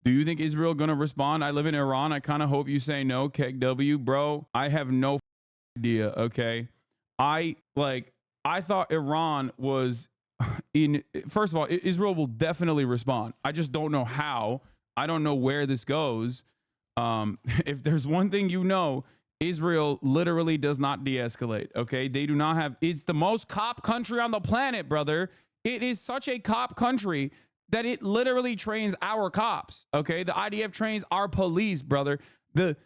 Do you think Israel going to respond? I live in Iran. I kind of hope you say no, KW, bro. I have no idea, okay? I thought Iran was in, first of all, Israel will definitely respond. I just don't know how. I don't know where this goes. If there's one thing you know, Israel literally does not de-escalate, okay? They do not have, it's the most cop country on the planet, brother. It is such a cop country that it literally trains our cops, okay? The IDF trains our police, brother. The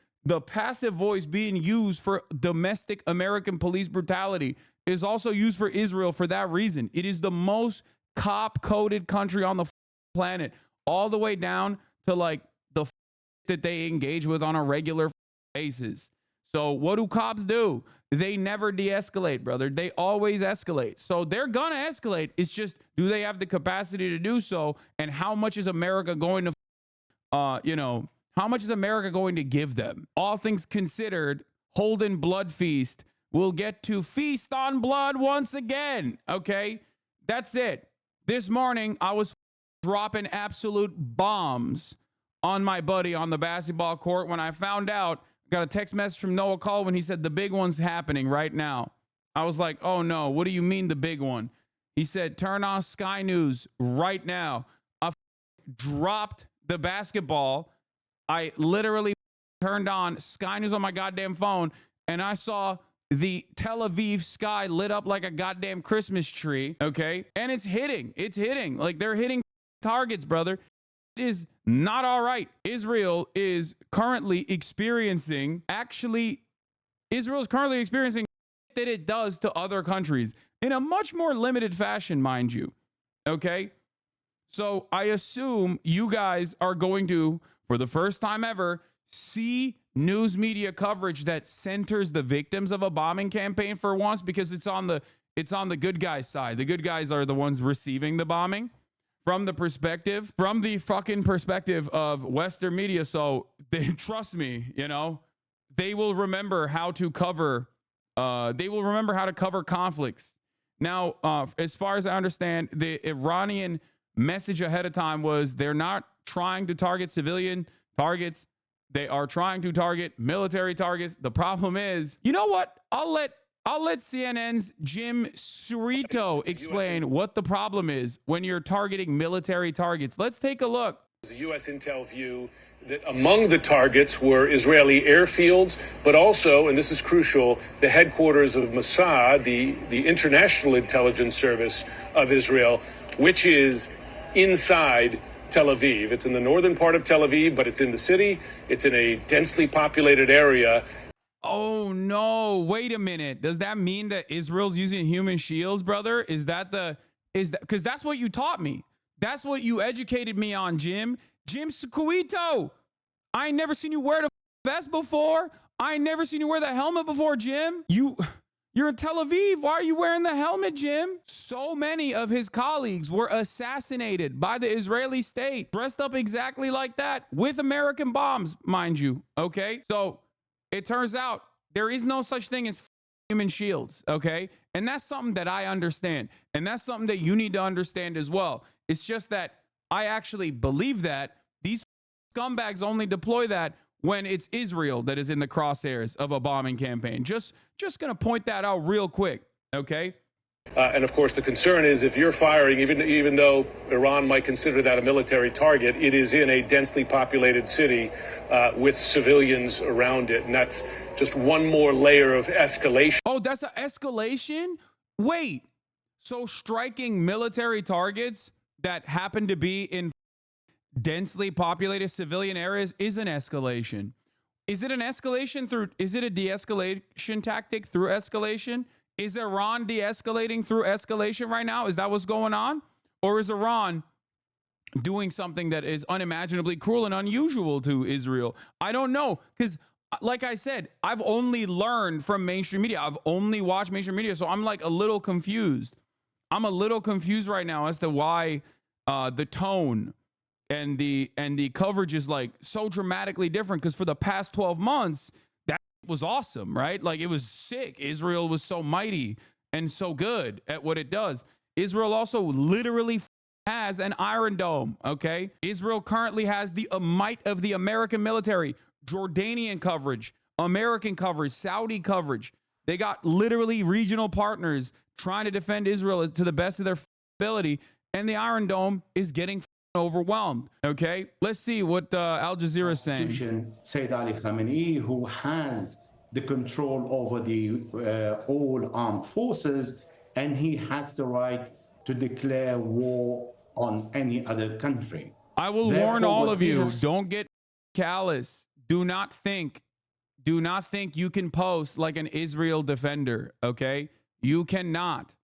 passive voice being used for domestic American police brutality is also used for Israel for that reason. It is the most cop-coded country on the planet, all the way down to like the that they engage with on a regular basis. So what do cops do? They never de-escalate, brother. They always escalate. So they're gonna escalate. It's just, do they have the capacity to do so? And how much is America going to, how much is America going to give them? All things considered, Holden Blood Feast will get to feast on blood once again. Okay, that's it. This morning, I was dropping absolute bombs on my buddy on the basketball court when I found out. Got a text message from Noah Cole when he said the big one's happening right now. I was like, oh no, what do you mean the big one? He said, turn on Sky News right now. I dropped the basketball. I literally turned on Sky News on my goddamn phone, and I saw the Tel Aviv sky lit up like a goddamn Christmas tree, okay? And it's hitting. It's hitting. Like, they're hitting targets, brother. It is not all right. Israel is currently experiencing that it does to other countries in a much more limited fashion, mind you. Okay? So I assume you guys are going to, for the first time ever, see news media coverage that centers the victims of a bombing campaign for once, because it's on the good guys' side. The good guys are the ones receiving the bombing. From the fucking perspective of Western media. So trust me, they will remember how to cover conflicts. Now, as far as I understand, the Iranian message ahead of time was they're not trying to target civilian targets. They are trying to target military targets. The problem is, you know what? I'll let CNN's Jim Surito explain what the problem is when you're targeting military targets. Let's take a look. The U.S. intel view that among the targets were Israeli airfields, but also, and this is crucial, the headquarters of Mossad, the international intelligence service of Israel, which is inside Tel Aviv. It's in the northern part of Tel Aviv, but it's in the city. It's in a densely populated area. Oh no, wait a minute. Does that mean that Israel's using human shields, brother? Because that's what you taught me. That's what you educated me on, Jim. Jim Sequito. I ain't never seen you wear the vest before. I ain't never seen you wear the helmet before, Jim. You're in Tel Aviv. Why are you wearing the helmet, Jim? So many of his colleagues were assassinated by the Israeli state, dressed up exactly like that, with American bombs, mind you. Okay? So it turns out there is no such thing as human shields, okay? And that's something that I understand. And that's something that you need to understand as well. It's just that I actually believe that these scumbags only deploy that when it's Israel that is in the crosshairs of a bombing campaign. Just going to point that out real quick, okay? And of course, the concern is if you're firing, even though Iran might consider that a military target, it is in a densely populated city with civilians around it. And that's just one more layer of escalation. Oh, that's an escalation? Wait, so striking military targets that happen to be in densely populated civilian areas is an escalation. Is it an escalation through, is it a de-escalation tactic through escalation? Is Iran de-escalating through escalation right now? Is that what's going on? Or is Iran doing something that is unimaginably cruel and unusual to Israel? I don't know, because like I said, I've only learned from mainstream media. I've only watched mainstream media, so I'm like a little confused. I'm a little confused right now as to why the tone and the coverage is like so dramatically different, because for the past 12 months, that was awesome, right? Like, it was sick. Israel was so mighty and so good at what it does. Israel also literally has an Iron Dome, okay? Israel currently has the might of the American military, Jordanian coverage, American coverage, Saudi coverage. They got literally regional partners trying to defend Israel to the best of their ability, and the Iron Dome is getting overwhelmed, okay? Let's see what Al Jazeera is saying. Sayyid Ali Khamenei, who has the control over the all armed forces, and he has the right to declare war on any other country. I will warn all of you, don't get callous. Do not think you can post like an Israel defender, okay? You cannot.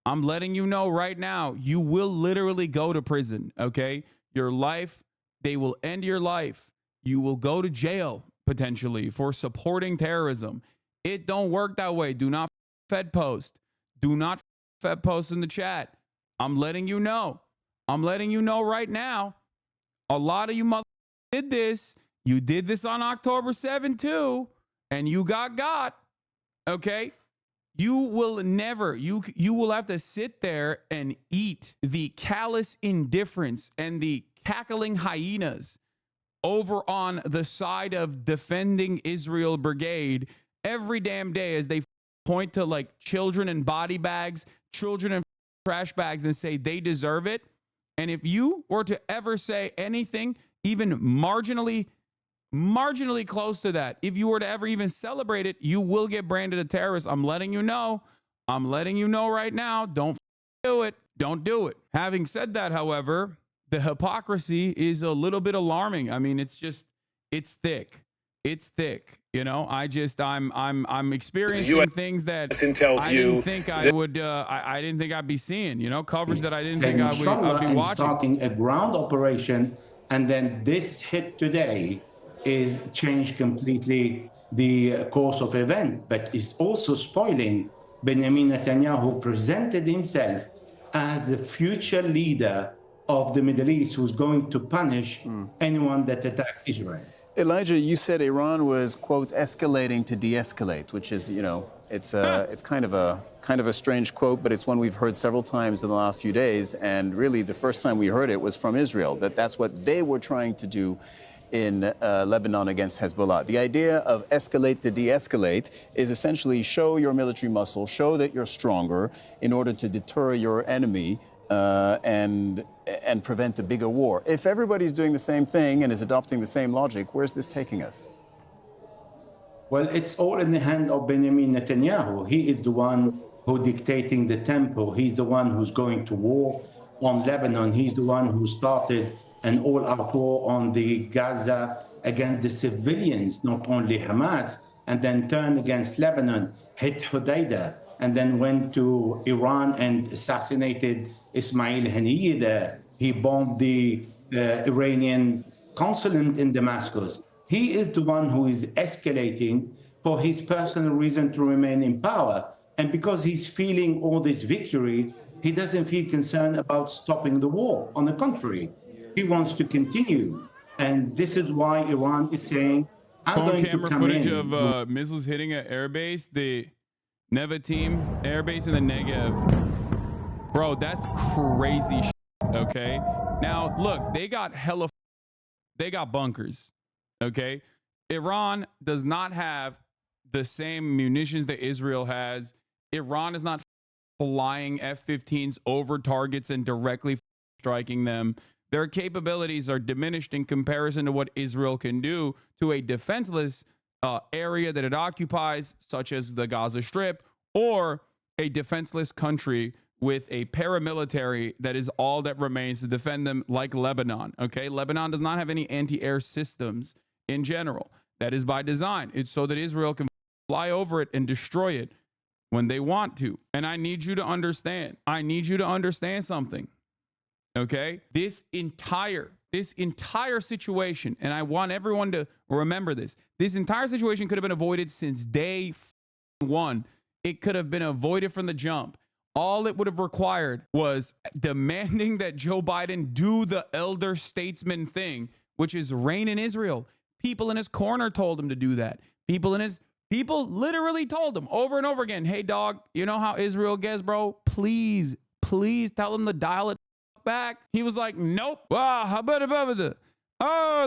I'm letting you know right now, you will literally go to prison, okay? Your life, they will end your life. You will go to jail potentially for supporting terrorism. It don't work that way. Do not Fed post. Do not Fed post in the chat. I'm letting you know. I'm letting you know right now. A lot of you mother did this. You did this on October 7th too, and you got. Okay? You will never, you will have to sit there and eat the callous indifference and the cackling hyenas over on the side of defending Israel brigade every damn day as they point to like children in body bags, children in trash bags, and say they deserve it. And if you were to ever say anything, even marginally close to that, if you were to ever even celebrate it, you will get branded a terrorist. I'm letting you know. I'm letting you know right now. Don't do it. Don't do it. Having said that, however, the hypocrisy is a little bit alarming. I mean, it's thick. It's thick. You know, I'm experiencing things that I didn't think I would. I didn't think I'd be seeing. You know, coverage that I didn't think I'd be watching. Starting a ground operation, and then this hit today is changed completely the course of event, but it's also spoiling Benjamin Netanyahu, who presented himself as the future leader of the Middle East, who's going to punish anyone that attacks Israel. Elijah, you said Iran was, quote, escalating to de-escalate, which is, you know, it's kind of a strange quote, but it's one we've heard several times in the last few days. And really, the first time we heard it was from Israel, that's what they were trying to do in Lebanon against Hezbollah. The idea of escalate to de-escalate is essentially show your military muscle, show that you're stronger in order to deter your enemy and prevent a bigger war. If everybody's doing the same thing and is adopting the same logic, where's this taking us? Well, it's all in the hand of Benjamin Netanyahu. He is the one who dictating the tempo. He's the one who's going to war on Lebanon. He's the one who started an all-out war on the Gaza against the civilians, not only Hamas, and then turned against Lebanon, hit Hodeidah, and then went to Iran and assassinated Ismail Haniyeh there. He bombed the Iranian consulate in Damascus. He is the one who is escalating for his personal reason to remain in power. And because he's feeling all this victory, he doesn't feel concerned about stopping the war. On the contrary, he wants to continue. And this is why Iran is saying, I'm going to come in. Camera footage of missiles hitting an airbase, the Nevatim airbase in the Negev. Bro, that's crazy shit, okay? Now, look, they got bunkers, okay? Iran does not have the same munitions that Israel has. Iran is not flying F-15s over targets and directly striking them. Their capabilities are diminished in comparison to what Israel can do to a defenseless area that it occupies, such as the Gaza Strip, or a defenseless country with a paramilitary that is all that remains to defend them, like Lebanon. Okay, Lebanon does not have any anti-air systems in general. That is by design. It's so that Israel can fly over it and destroy it when they want to. And I need you to understand. I need you to understand something. Okay, this entire situation, and I want everyone to remember this. This entire situation could have been avoided since day one. It could have been avoided from the jump. All it would have required was demanding that Joe Biden do the elder statesman thing, which is reign in Israel. People in his corner told him to do that. People literally told him over and over again, hey, dog, you know how Israel gets, bro? Please tell him to dial it. back. He was like, nope. Oh,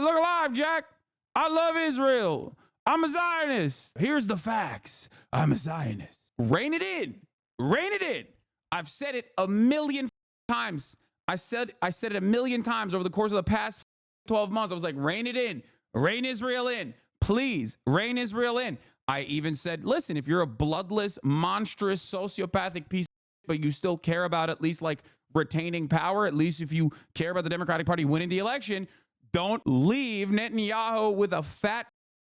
look alive, Jack. I love Israel. I'm a Zionist. Here's the facts. I'm a Zionist. Rein it in. Rein it in. I've said it a million times. I said it a million times over the course of the past 12 months. I was like, rein it in. Rein Israel in. Please, rein Israel in. I even said, listen, if you're a bloodless, monstrous, sociopathic piece, but you still care about at least like retaining power, at least if you care about the Democratic Party winning the election, don't leave Netanyahu with a fat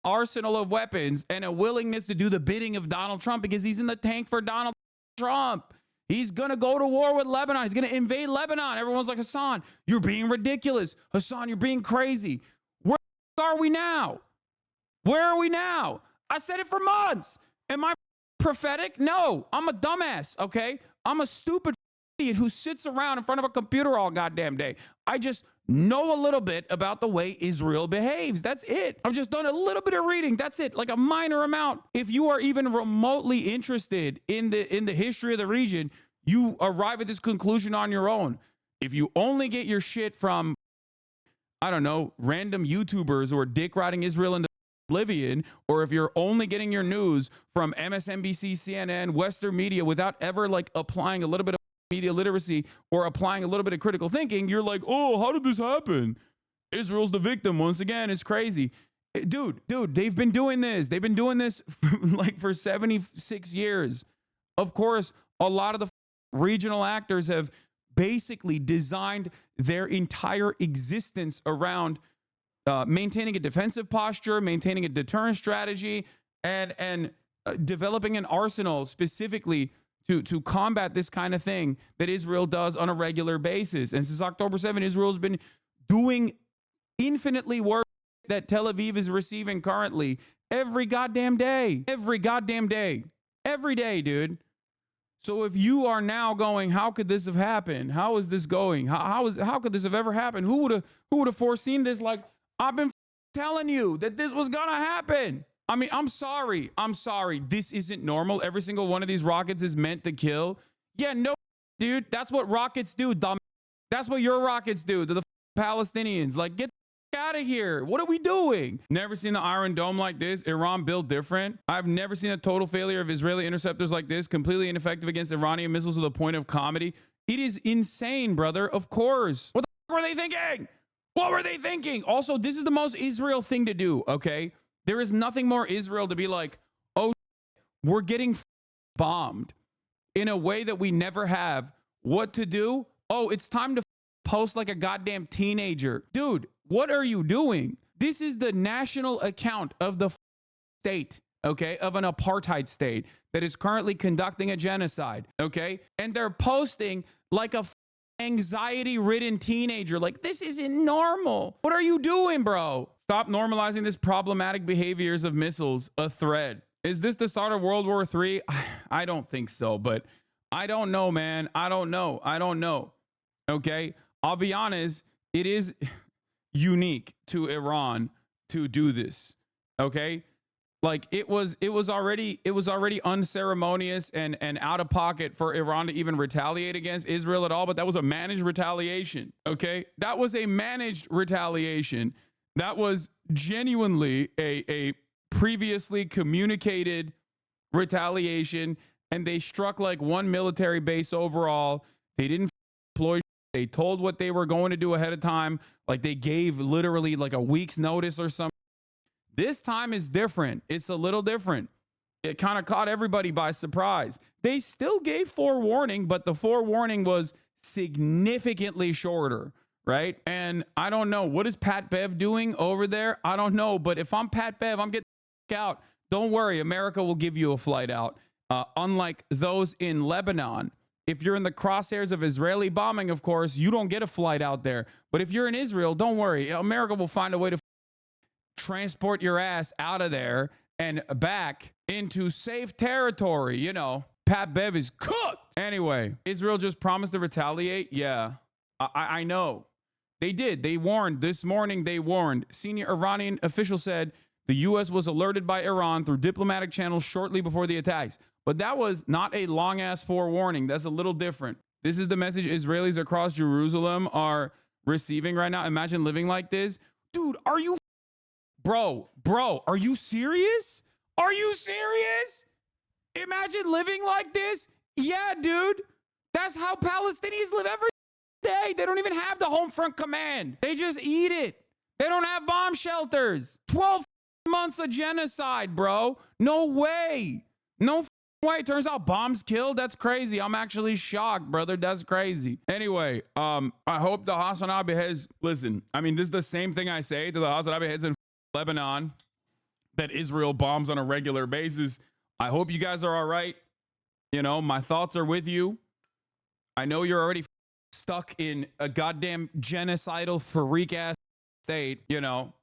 arsenal of weapons and a willingness to do the bidding of Donald Trump, because he's in the tank for Donald Trump. He's going to go to war with Lebanon. He's going to invade Lebanon. Everyone's like, Hasan, you're being ridiculous. Hasan, you're being crazy. Where are we now? Where are we now? I said it for months. Am I prophetic? No, I'm a dumbass, okay? I'm a stupid idiot who sits around in front of a computer all goddamn day. I just know a little bit about the way Israel behaves. That's it. I've just done a little bit of reading. That's it, like a minor amount. If you are even remotely interested in the history of the region, you arrive at this conclusion on your own. If you only get your shit from, I don't know, random YouTubers who are dick riding Israel into oblivion, or if you're only getting your news from MSNBC, CNN, Western media without ever like applying a little bit of media literacy or applying a little bit of critical thinking, you're like, oh, how did this happen? Israel's the victim once again. It's crazy. Dude, they've been doing this. They've been doing this like for 76 years. Of course, a lot of the regional actors have basically designed their entire existence around maintaining a defensive posture, maintaining a deterrent strategy, and developing an arsenal specifically to combat this kind of thing that Israel does on a regular basis. And since October 7, Israel's been doing infinitely worse that Tel Aviv is receiving currently every goddamn day. Every goddamn day. Every day, dude. So if you are now going, how could this have happened? How is this going? How could this have ever happened? Who would have foreseen this? Like, I've been telling you that this was gonna happen. I mean, I'm sorry. This isn't normal. Every single one of these rockets is meant to kill. Yeah, no, dude. That's what rockets do, dumb. That's what your rockets do to the Palestinians. Like, get the out of here. What are we doing? Never seen the Iron Dome like this. Iran built different. I've never seen a total failure of Israeli interceptors like this. Completely ineffective against Iranian missiles with a point of comedy. It is insane, brother. Of course. What the fuck were they thinking? What were they thinking? Also, this is the most Israel thing to do, okay? There is nothing more Israel to be like, oh, we're getting bombed in a way that we never have. What to do? Oh, it's time to post like a goddamn teenager. Dude, what are you doing? This is the national account of the state, okay? Of an apartheid state that is currently conducting a genocide, okay? And they're posting like a anxiety-ridden teenager. Like, this isn't normal. What are you doing, bro? Stop normalizing this problematic behaviors of missiles. A threat. Is this the start of World War III? I don't think so, but I don't know, man. I don't know. Okay? I'll be honest. It is unique to Iran to do this. Okay? Like, it was already unceremonious and out of pocket for Iran to even retaliate against Israel at all, but that was a managed retaliation. Okay? That was a managed retaliation. That was genuinely a previously communicated retaliation, and they struck like one military base overall. They didn't deploy. They told what they were going to do ahead of time. Like, they gave literally like a week's notice or something. This time is different. It's a little different. It kind of caught everybody by surprise. They still gave forewarning, but the forewarning was significantly shorter. Right? And I don't know. What is Pat Bev doing over there? I don't know. But if I'm Pat Bev, I'm getting out. Don't worry. America will give you a flight out. Unlike those in Lebanon. If you're in the crosshairs of Israeli bombing, of course, you don't get a flight out there. But if you're in Israel, don't worry. America will find a way to transport your ass out of there and back into safe territory. You know, Pat Bev is cooked. Anyway, Israel just promised to retaliate. Yeah, I know. They did. They warned this morning. They warned. Senior Iranian official said the U.S. was alerted by Iran through diplomatic channels shortly before the attacks. But that was not a long-ass forewarning. That's a little different. This is the message Israelis across Jerusalem are receiving right now. Imagine living like this. Dude, are you... Bro, are you serious? Are you serious? Imagine living like this? Yeah, dude. That's how Palestinians live every day. They don't even have the home front command. They just eat it. They don't have bomb shelters. 12 months of genocide, bro. No way. No way. Turns out bombs killed. That's crazy. I'm actually shocked, brother. That's crazy. Anyway, I hope the Hasanabi heads, listen, I mean, this is the same thing I say to the Hasanabi heads in Lebanon that Israel bombs on a regular basis. I hope you guys are all right. You know, my thoughts are with you. I know you're already stuck in a goddamn genocidal freak ass state, you know,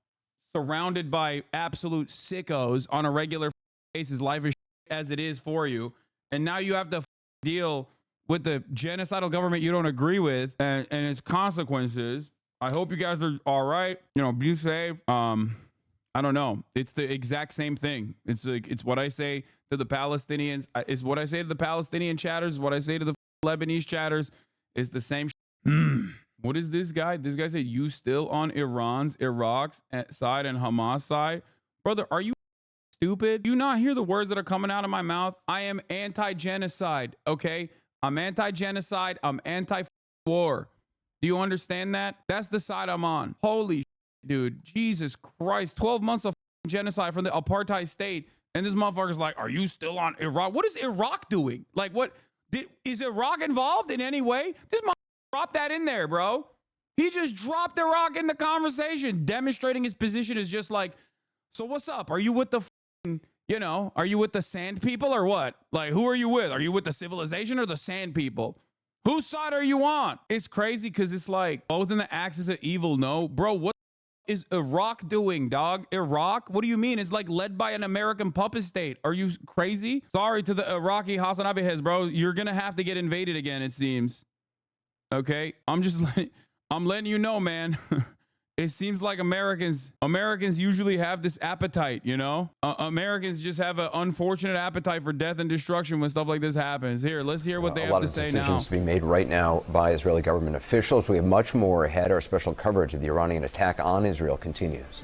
surrounded by absolute sickos on a regular basis. Life is as it is for you. And now you have to deal with the genocidal government you don't agree with and its consequences. I hope you guys are all right. You know, be safe. I don't know. It's the exact same thing. It's like, it's what I say to the Palestinians. It's what I say to the Palestinian chatters. What I say to the Lebanese chatters. It's the same. What is this guy? This guy said, you still on Iran's, Iraq's side and Hamas side? Brother, are you stupid? Do you not hear the words that are coming out of my mouth? I am anti-genocide, okay? I'm anti-genocide. I'm anti-war. Do you understand that? That's the side I'm on. Holy dude, Jesus Christ. 12 months of genocide from the apartheid state. And this motherfucker's like, are you still on Iraq? What is Iraq doing? Like, what? Is Iraq involved in any way? This motherfucker dropped that in there, bro. He just dropped Iraq in the conversation, demonstrating his position is just like, so what's up? Are you with the, you know, are you with the sand people or what? Like, who are you with? Are you with the civilization or the sand people? Whose side are you on? It's crazy because it's like both in the axis of evil. No, bro, what is Iraq doing, dog? Iraq? What do you mean? It's like led by an American puppet state. Are you crazy? Sorry to the Iraqi Hasanabi heads, bro. You're going to have to get invaded again, it seems. Okay? I'm letting you know, man. It seems like Americans usually have this appetite, you know? Americans just have an unfortunate appetite for death and destruction when stuff like this happens. Here, let's hear what they have to say now. A lot of decisions to be made right now by Israeli government officials. We have much more ahead. Our special coverage of the Iranian attack on Israel continues.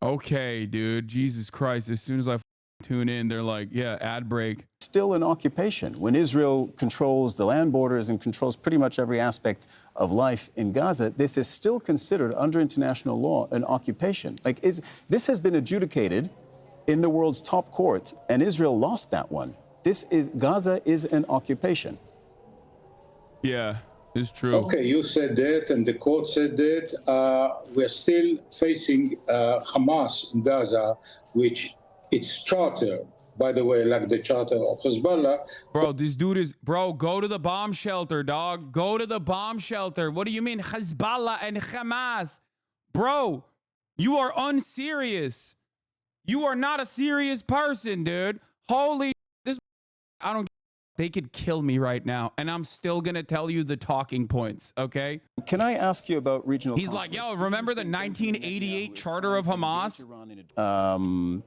Okay, dude. Jesus Christ. As soon as I tune in, they're like, yeah, ad break. Still an occupation. When Israel controls the land borders and controls pretty much every aspect of life in Gaza, this is still considered under international law an occupation. Like, this has been adjudicated in the world's top court, and Israel lost that one. Gaza is an occupation. Yeah, it's true. Okay, you said that, and the court said that. We're still facing Hamas in Gaza, which its charter, by the way, like the charter of Hezbollah. Bro, this dude is, bro, go to the bomb shelter, dog. Go to the bomb shelter. What do you mean Hezbollah and Hamas? Bro, you are unserious. You are not a serious person, dude. Holy, they could kill me right now, and I'm still going to tell you the talking points, okay? Can I ask you about regional He's conflict? like, yo, remember the 1988 charter of Hamas?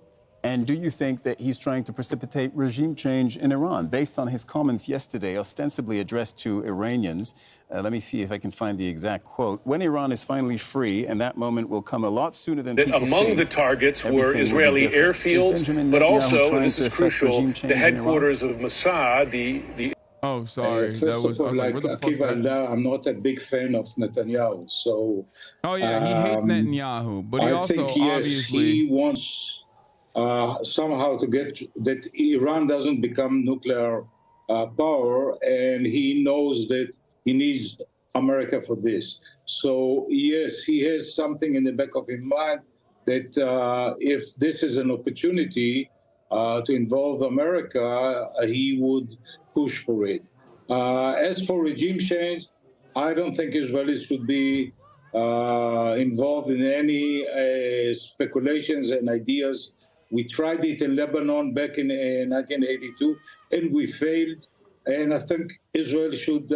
And do you think that he's trying to precipitate regime change in Iran based on his comments yesterday, ostensibly addressed to Iranians? Let me see if I can find the exact quote. When Iran is finally free, and that moment will come a lot sooner than people think. Among the targets were Israeli airfields, but also, and this is crucial, the headquarters of Mossad, the Oh, sorry. That was like Akiva, I'm not a big fan of Netanyahu, so. Oh yeah, he hates Netanyahu, but he also think, yes, obviously he wants somehow to get that Iran doesn't become nuclear power, and he knows that he needs America for this. So yes, he has something in the back of his mind that if this is an opportunity to involve America, he would push for it. As for regime change, I don't think Israelis should be involved in any speculations and ideas. We tried it in Lebanon back in 1982, and we failed. And I think Israel should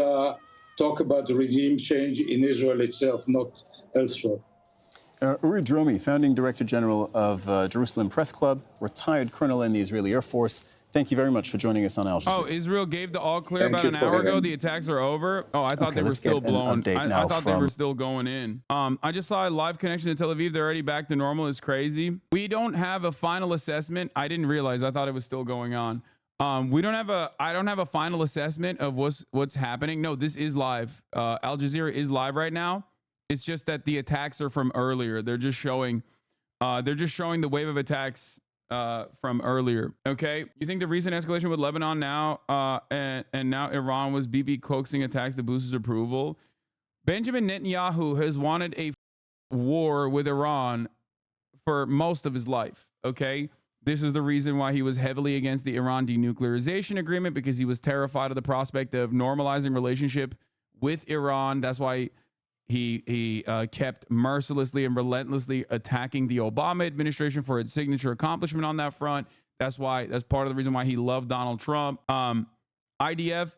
talk about the regime change in Israel itself, not elsewhere. Uri Dromi, founding director general of Jerusalem Press Club, retired colonel in the Israeli Air Force. Thank you very much for joining us on Al Jazeera. Oh, Israel gave the all clear Thank about you an for hour ago. having The me. attacks are over. Oh, I thought Okay, they were let's still get an blowing. update I now thought they were from- still going in. I just saw a live connection to Tel Aviv. They're already back to normal. It's crazy. We don't have a final assessment. I didn't realize. I thought it was still going on. We don't have a. I don't have a final assessment of what's happening. No, this is live. Al Jazeera is live right now. It's just that the attacks are from earlier. They're just showing. They're just showing the wave of attacks from earlier. Okay, you think the recent escalation with Lebanon now and now Iran was BB coaxing attacks to boost his approval? Benjamin Netanyahu has wanted a war with Iran for most of his life. Okay, this is the reason why he was heavily against the Iran denuclearization agreement, because he was terrified of the prospect of normalizing relationship with Iran. That's why he kept mercilessly and relentlessly attacking the Obama administration for its signature accomplishment on that front. That's part of the reason why he loved Donald Trump. IDF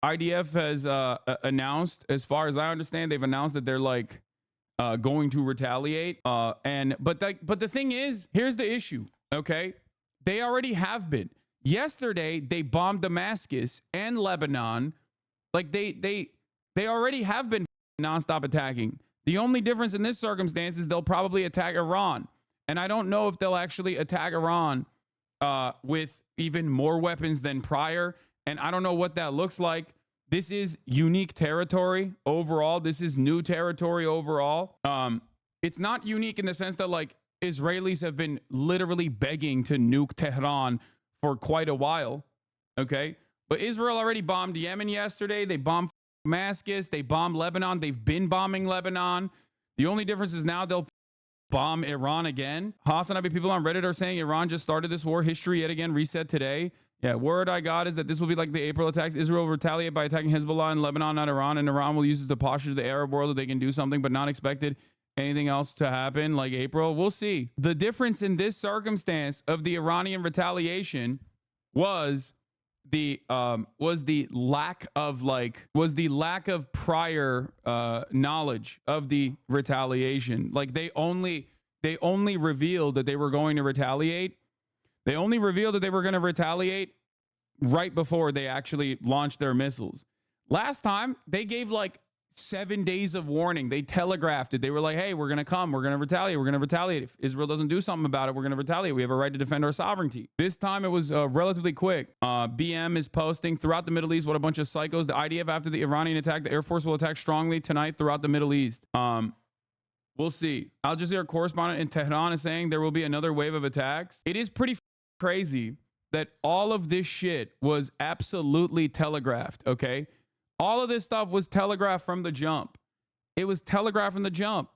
has announced, as far as I understand, they've announced that they're like going to retaliate. But the thing is, here's the issue. Okay, they already have been. Yesterday they bombed Damascus and Lebanon. Like they already have been nonstop attacking. The only difference in this circumstance is they'll probably attack Iran. And I don't know if they'll actually attack Iran with even more weapons than prior. And I don't know what that looks like. This is unique territory overall. This is new territory overall. It's not unique in the sense that like Israelis have been literally begging to nuke Tehran for quite a while. Okay. But Israel already bombed Yemen yesterday. They bombed Damascus, they bombed Lebanon. They've been bombing Lebanon. The only difference is now they'll bomb Iran again. Hasanabi people on Reddit are saying Iran just started this war. History yet again reset today. Yeah, word I got is that this will be like the April attacks. Israel will retaliate by attacking Hezbollah in Lebanon, not Iran, and Iran will use it to posture to the Arab world that they can do something, but not expected anything else to happen like April. We'll see. The difference in this circumstance of the Iranian retaliation was the lack of prior knowledge of the retaliation. Like they only revealed that they were going to retaliate. They only revealed that they were going to retaliate right before they actually launched their missiles. Last time they gave like 7 days of warning. They telegraphed it. They were like, hey, we're going to come. We're going to retaliate. We're going to retaliate. If Israel doesn't do something about it, we're going to retaliate. We have a right to defend our sovereignty. This time it was relatively quick. BM is posting throughout the Middle East. What a bunch of psychos. The IDF after the Iranian attack, the Air Force will attack strongly tonight throughout the Middle East. We'll see. Al Jazeera correspondent in Tehran is saying there will be another wave of attacks. It is pretty crazy that all of this shit was absolutely telegraphed. Okay. All of this stuff was telegraphed from the jump. It was telegraphed from the jump.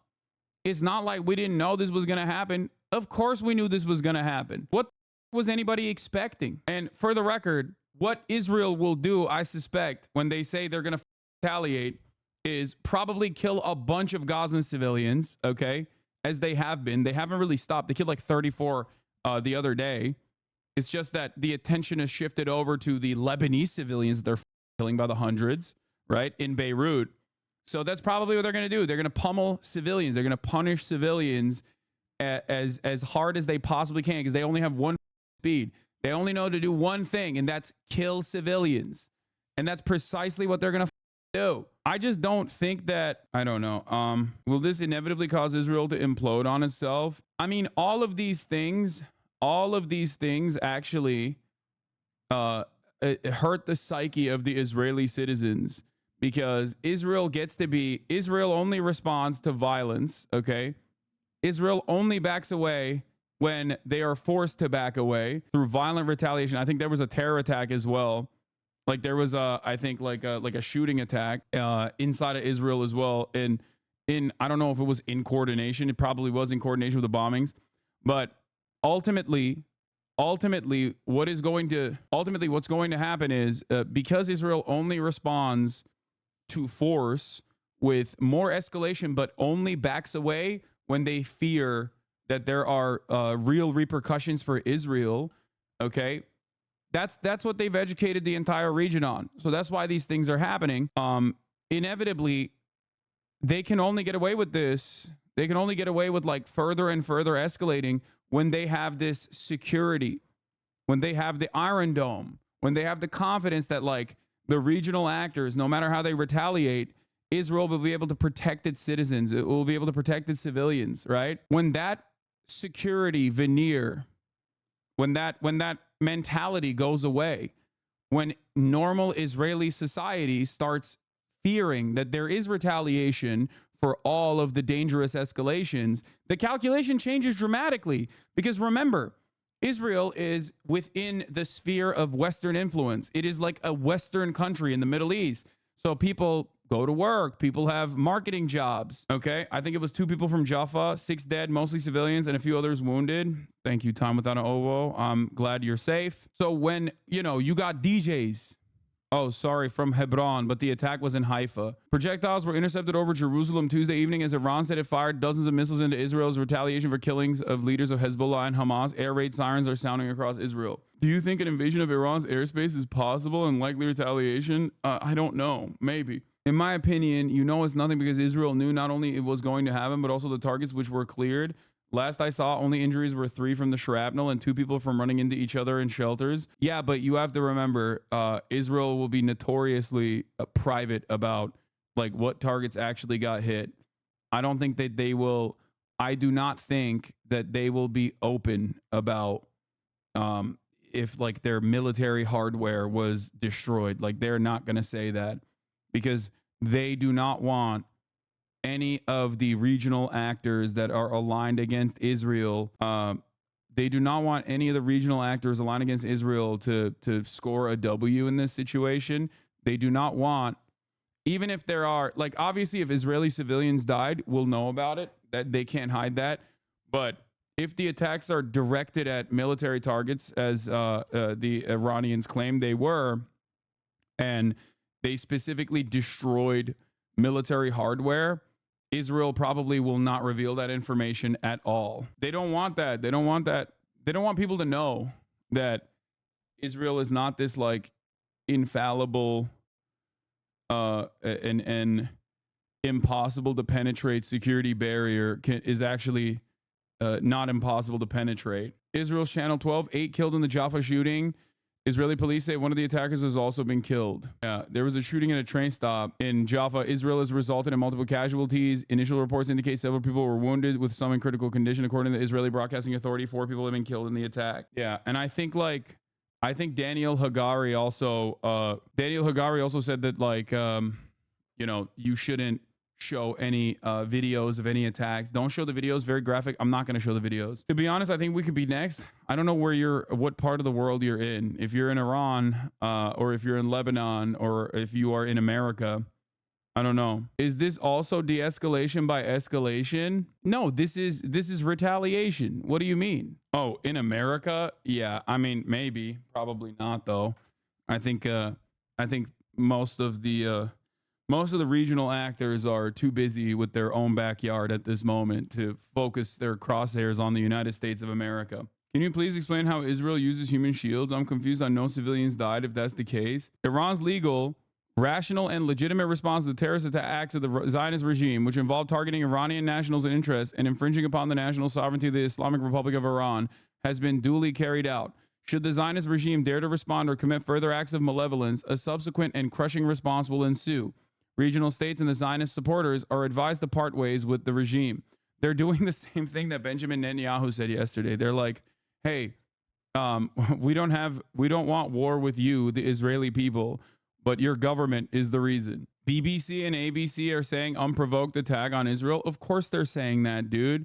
It's not like we didn't know this was going to happen. Of course we knew this was going to happen. What was anybody expecting? And for the record, what Israel will do, I suspect, when they say they're going to retaliate, is probably kill a bunch of Gazan civilians, okay, as they have been. They haven't really stopped. They killed like 34 the other day. It's just that the attention has shifted over to the Lebanese civilians that they're killing by the hundreds, right, in Beirut. So that's probably what they're going to do. They're going to pummel civilians. They're going to punish civilians as hard as they possibly can, because they only have one speed. They only know to do one thing, and that's kill civilians. And that's precisely what they're going to do. I just don't think that, I don't know. Will this inevitably cause Israel to implode on itself? I mean, all of these things actually it hurt the psyche of the Israeli citizens, because Israel only responds to violence, okay? Israel only backs away when they are forced to back away through violent retaliation. I think there was a terror attack as well. Like there was I think like a shooting attack inside of Israel as well. And I don't know if it was in coordination. It probably was in coordination with the bombings, but ultimately what's going to happen is because Israel only responds to force with more escalation, but only backs away when they fear that there are real repercussions for Israel. Okay. That's what they've educated the entire region on. So that's why these things are happening. Inevitably, they can only get away with this They can only get away with like further and further escalating when they have this security, when they have the Iron Dome, when they have the confidence that like the regional actors, no matter how they retaliate, Israel will be able to protect its citizens. It will be able to protect its civilians, right? When that security veneer, when that mentality goes away, when normal Israeli society starts fearing that there is retaliation for all of the dangerous escalations, the calculation changes dramatically. Because remember, Israel is within the sphere of Western influence. It is like a Western country in the Middle East. So people go to work. People have marketing jobs. Okay. I think it was 2 people from Jaffa, 6 dead, mostly civilians, and a few others wounded. Thank you, Time Without an Ovo. I'm glad you're safe. So when, you know, you got DJs. Oh, sorry, from Hebron, but the attack was in Haifa. Projectiles were intercepted over Jerusalem Tuesday evening as Iran said it fired dozens of missiles into Israel's retaliation for killings of leaders of Hezbollah and Hamas. Air raid sirens are sounding across Israel. Do you think an invasion of Iran's airspace is possible and likely retaliation? I don't know. Maybe. In my opinion, you know it's nothing because Israel knew not only it was going to happen, but also the targets which were cleared. Last I saw, only injuries were 3 from the shrapnel and 2 people from running into each other in shelters. Yeah, but you have to remember, Israel will be notoriously private about like what targets actually got hit. I don't think that they will. I do not think that they will be open about if like their military hardware was destroyed. Like they're not going to say that because they do not want any of the regional actors that are aligned against Israel. They do not want any of the regional actors aligned against Israel to score a W in this situation. They do not want, even if there are, like, obviously if Israeli civilians died, we'll know about it. That they can't hide that. But if the attacks are directed at military targets, as the Iranians claim they were, and they specifically destroyed military hardware, Israel probably will not reveal that information at all. They don't want that. They don't want that. They don't want people to know that Israel is not this like infallible and impossible to penetrate security barrier is actually not impossible to penetrate. Israel's Channel 12, 8 killed in the Jaffa shooting. Israeli police say one of the attackers has also been killed. There was a shooting at a train stop in Jaffa. Israel has resulted in multiple casualties. Initial reports indicate several people were wounded, with some in critical condition. According to the Israeli Broadcasting Authority, 4 people have been killed in the attack. Yeah, and I think Daniel Hagari also said that like you know, you shouldn't show any videos of any attacks. Don't show the videos. Very graphic. I'm not going to show the videos. To be honest, I think we could be next. I don't know what part of the world you're in. If you're in Iran, or if you're in Lebanon, or if you are in America, I don't know. Is this also de-escalation by escalation? No, this is retaliation. What do you mean? Oh, in America? Yeah, I mean, maybe, probably not though. I think most of the regional actors are too busy with their own backyard at this moment to focus their crosshairs on the United States of America. Can you please explain how Israel uses human shields? I'm confused on no civilians died if that's the case. Iran's legal, rational, and legitimate response to the terrorist acts of the Zionist regime, which involved targeting Iranian nationals and interests and infringing upon the national sovereignty of the Islamic Republic of Iran, has been duly carried out. Should the Zionist regime dare to respond or commit further acts of malevolence, a subsequent and crushing response will ensue. Regional states and the Zionist supporters are advised to part ways with the regime. They're doing the same thing that Benjamin Netanyahu said yesterday. They're like, hey, we don't want war with you, the Israeli people, but your government is the reason. BBC and ABC are saying unprovoked attack on Israel. Of course they're saying that, dude.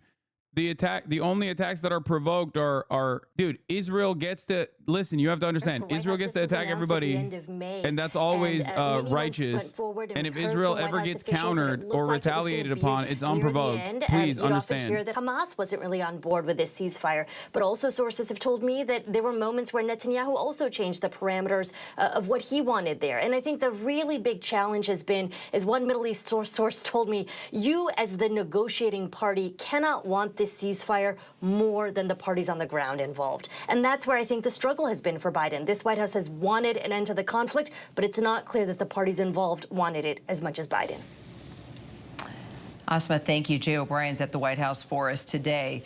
The only attacks that are provoked are dude, Israel gets to listen, you have to understand, Israel gets to attack everybody, and that's always righteous. And if Israel ever gets countered or retaliated upon, it's unprovoked. Please understand. Hear that Hamas wasn't really on board with this ceasefire, but also sources have told me that there were moments where Netanyahu also changed the parameters of what he wanted there. And I think the really big challenge has been, as one Middle East source told me, you as the negotiating party cannot want this ceasefire more than the parties on the ground involved. And that's where I think the struggle has been for Biden. This White House has wanted an end to the conflict, but it's not clear that the parties involved wanted it as much as Biden. Asma, thank you. Jay O'Brien's at the White House for us today.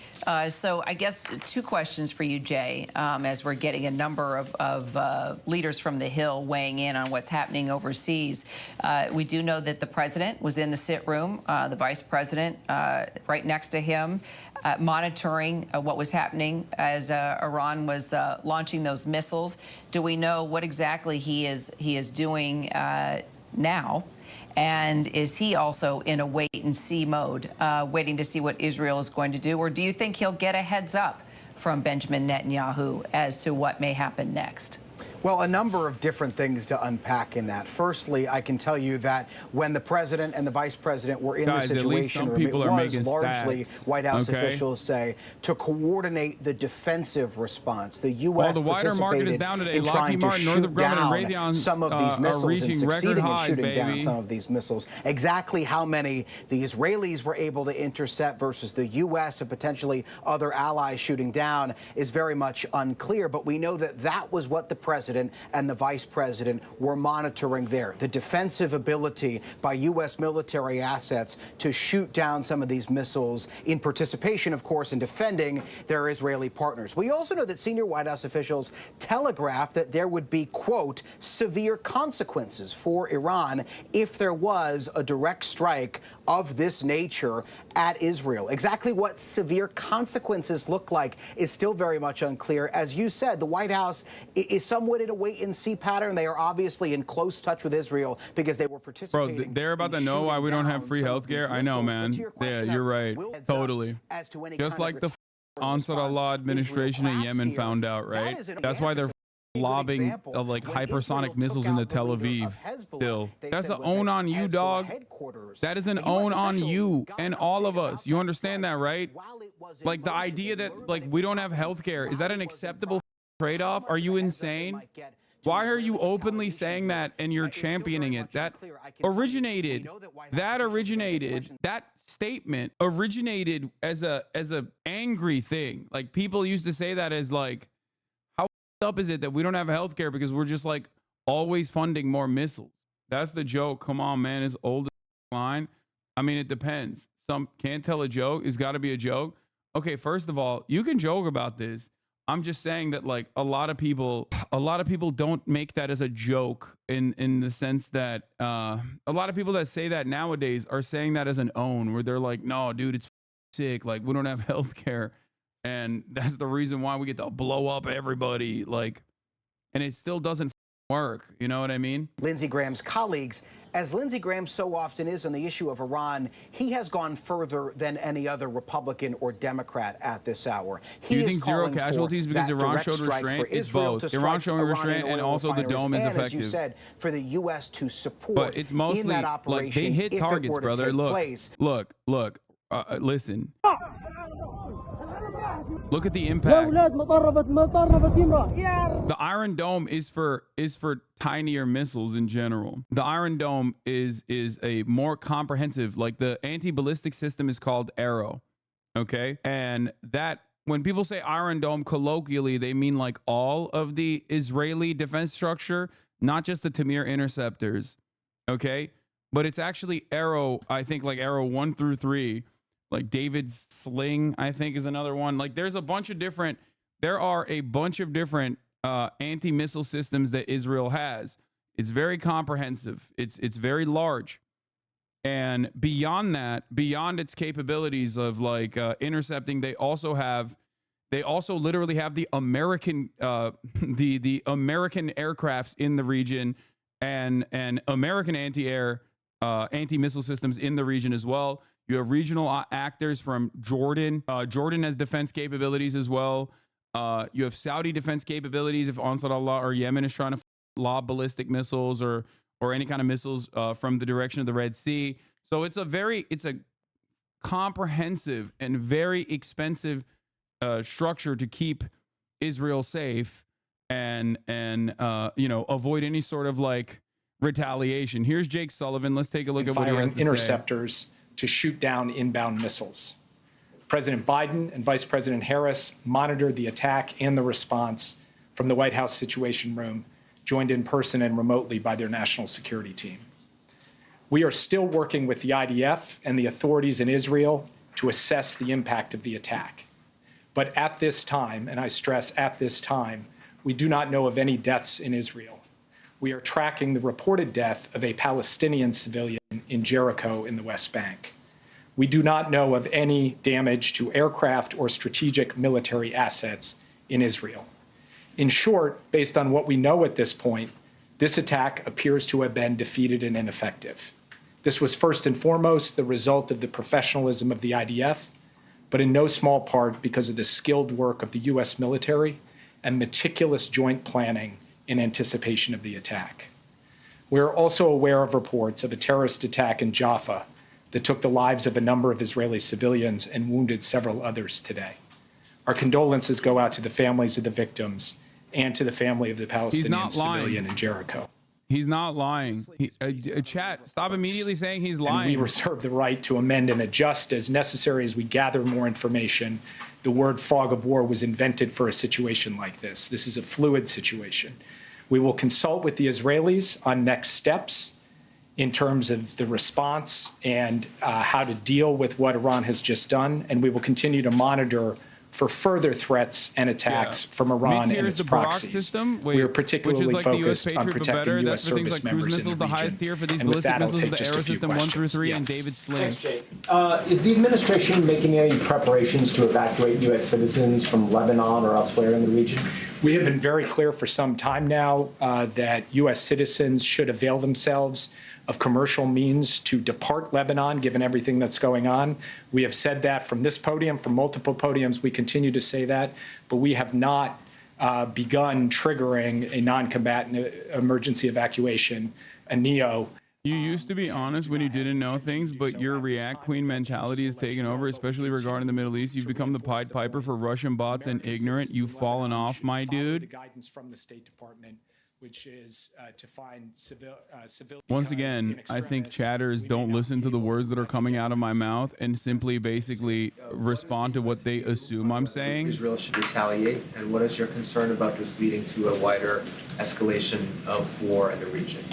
So I guess two questions for you, Jay, as we're getting a number of leaders from the Hill weighing in on what's happening overseas. We do know that the president was in the sit room, the vice president right next to him, monitoring what was happening as Iran was launching those missiles. Do we know what exactly he is doing now? And is he also in a wait-and-see mode, waiting to see what Israel is going to do? Or do you think he'll get a heads up from Benjamin Netanyahu as to what may happen next? Well, a number of different things to unpack in that. Firstly, I can tell you that when the president and the vice president were in the situation, it was largely White House officials say to coordinate the defensive response. The U.S. the wider market is down today. Lockheed Martin, Northrop Grumman, and Raytheon some of these missiles reaching and succeeding record highs, in shooting down baby. some of these missiles. Exactly how many the Israelis were able to intercept versus the U.S. and potentially other allies shooting down is very much unclear. But we know that that was what the president and the vice president were monitoring there. The defensive ability by U.S. military assets to shoot down some of these missiles in participation, of course, in defending their Israeli partners. We also know that senior White House officials telegraphed that there would be, quote, severe consequences for Iran if there was a direct strike of this nature at Israel. Exactly what severe consequences look like is still very much unclear. As you said, the White House is somewhat in a wait-and-see pattern. They are obviously in close touch with Israel because they were participating. Bro, they're about to know why we don't have free healthcare. I know, man. Yeah, you're right. Totally. Just like the Ansar Allah administration in Yemen found out, right? That's why they're lobbing like hypersonic missiles into Tel Aviv still. That's an own on you, dog. That is an own on you and all of us. You understand that, right? Like the idea that like we don't have health care, is that an acceptable trade-off? Are you insane? Why are you openly saying that and you're championing it? That statement originated as a angry thing. Like people used to say that as like, how up is it that we don't have health care because we're just like always funding more missiles? That's the joke. Come on, man. It's old line. I mean, it depends. Some can't tell a joke. It's got to be a joke. Okay, first of all, you can joke about this. I'm just saying that like a lot of people don't make that as a joke in the sense that a lot of people that say that nowadays are saying that as an own, where they're like, no, dude, it's sick. Like we don't have health care. And that's the reason why we get to blow up everybody. Like, and it still doesn't work. You know what I mean? Lindsey Graham's colleagues, as Lindsey Graham so often is on the issue of Iran, he has gone further than any other Republican or Democrat at this hour. Do you think zero casualties because Iran showed restraint? It's both. Iran showing restraint and also the dome is effective. As you said, for the U.S. to support but it's mostly in that operation, like they hit targets, brother. Look. Listen. Look at the impact. The Iron Dome is for tinier missiles in general. The Iron Dome is a more comprehensive, like the anti-ballistic system is called Arrow. Okay? And that when people say Iron Dome colloquially, they mean like all of the Israeli defense structure, not just the Tamir interceptors. Okay? But it's actually Arrow, I think like Arrow 1 through 3. Like David's Sling, I think, is another one. Like there are a bunch of different anti-missile systems that Israel has. It's very comprehensive. It's very large. And beyond that, beyond its capabilities of like intercepting, they also literally have the American the American aircrafts in the region and American anti-missile systems in the region as well. You have regional actors from Jordan. Jordan has defense capabilities as well. You have Saudi defense capabilities if Ansar Allah or Yemen is trying to lob ballistic missiles or any kind of missiles from the direction of the Red Sea. So it's a comprehensive and very expensive structure to keep Israel safe and avoid any sort of like retaliation. Here's Jake Sullivan. Let's take a look at what he has to interceptors to shoot down inbound missiles. President Biden and Vice President Harris monitored the attack and the response from the White House Situation Room, joined in person and remotely by their national security team. We are still working with the IDF and the authorities in Israel to assess the impact of the attack. But at this time, and I stress at this time, we do not know of any deaths in Israel. We are tracking the reported death of a Palestinian civilian in Jericho in the West Bank. We do not know of any damage to aircraft or strategic military assets in Israel. In short, based on what we know at this point, this attack appears to have been defeated and ineffective. This was first and foremost the result of the professionalism of the IDF, but in no small part because of the skilled work of the U.S. military and meticulous joint planning in anticipation of the attack. We're also aware of reports of a terrorist attack in Jaffa that took the lives of a number of Israeli civilians and wounded several others today. Our condolences go out to the families of the victims and to the family of the Palestinian civilian in Jericho. He's not lying. Chat, stop immediately saying he's lying. And we reserve the right to amend and adjust as necessary as we gather more information. The word fog of war was invented for a situation like this. This is a fluid situation. We will consult with the Israelis on next steps in terms of the response and how to deal with what Iran has just done. And we will continue to monitor for further threats and attacks from Iran and its proxies. We are particularly focused on protecting U.S. service members in the region. The highest tier for these And with ballistic that, I'll missiles, take the just Arrow a few System 1 through questions. 3, and David Sling. Is the administration making any preparations to evacuate U.S. citizens from Lebanon or elsewhere in the region? We have been very clear for some time now that U.S. citizens should avail themselves of commercial means to depart Lebanon, given everything that's going on. We have said that from this podium, from multiple podiums. We continue to say that, but we have not begun triggering a non-combatant emergency evacuation, a NEO. You used to be honest when you didn't know things, but your react queen mentality has taken over, especially regarding the Middle East. You've become the Pied Piper for Russian bots and ignorant. You've fallen off, my dude. The guidance from the State Department, which is to find civilian. Once again, I think chatters don't listen to the words that are coming out of my mouth and simply basically respond to what they assume I'm saying. Israel should retaliate, and what is your concern about this leading to a wider escalation of war in the region?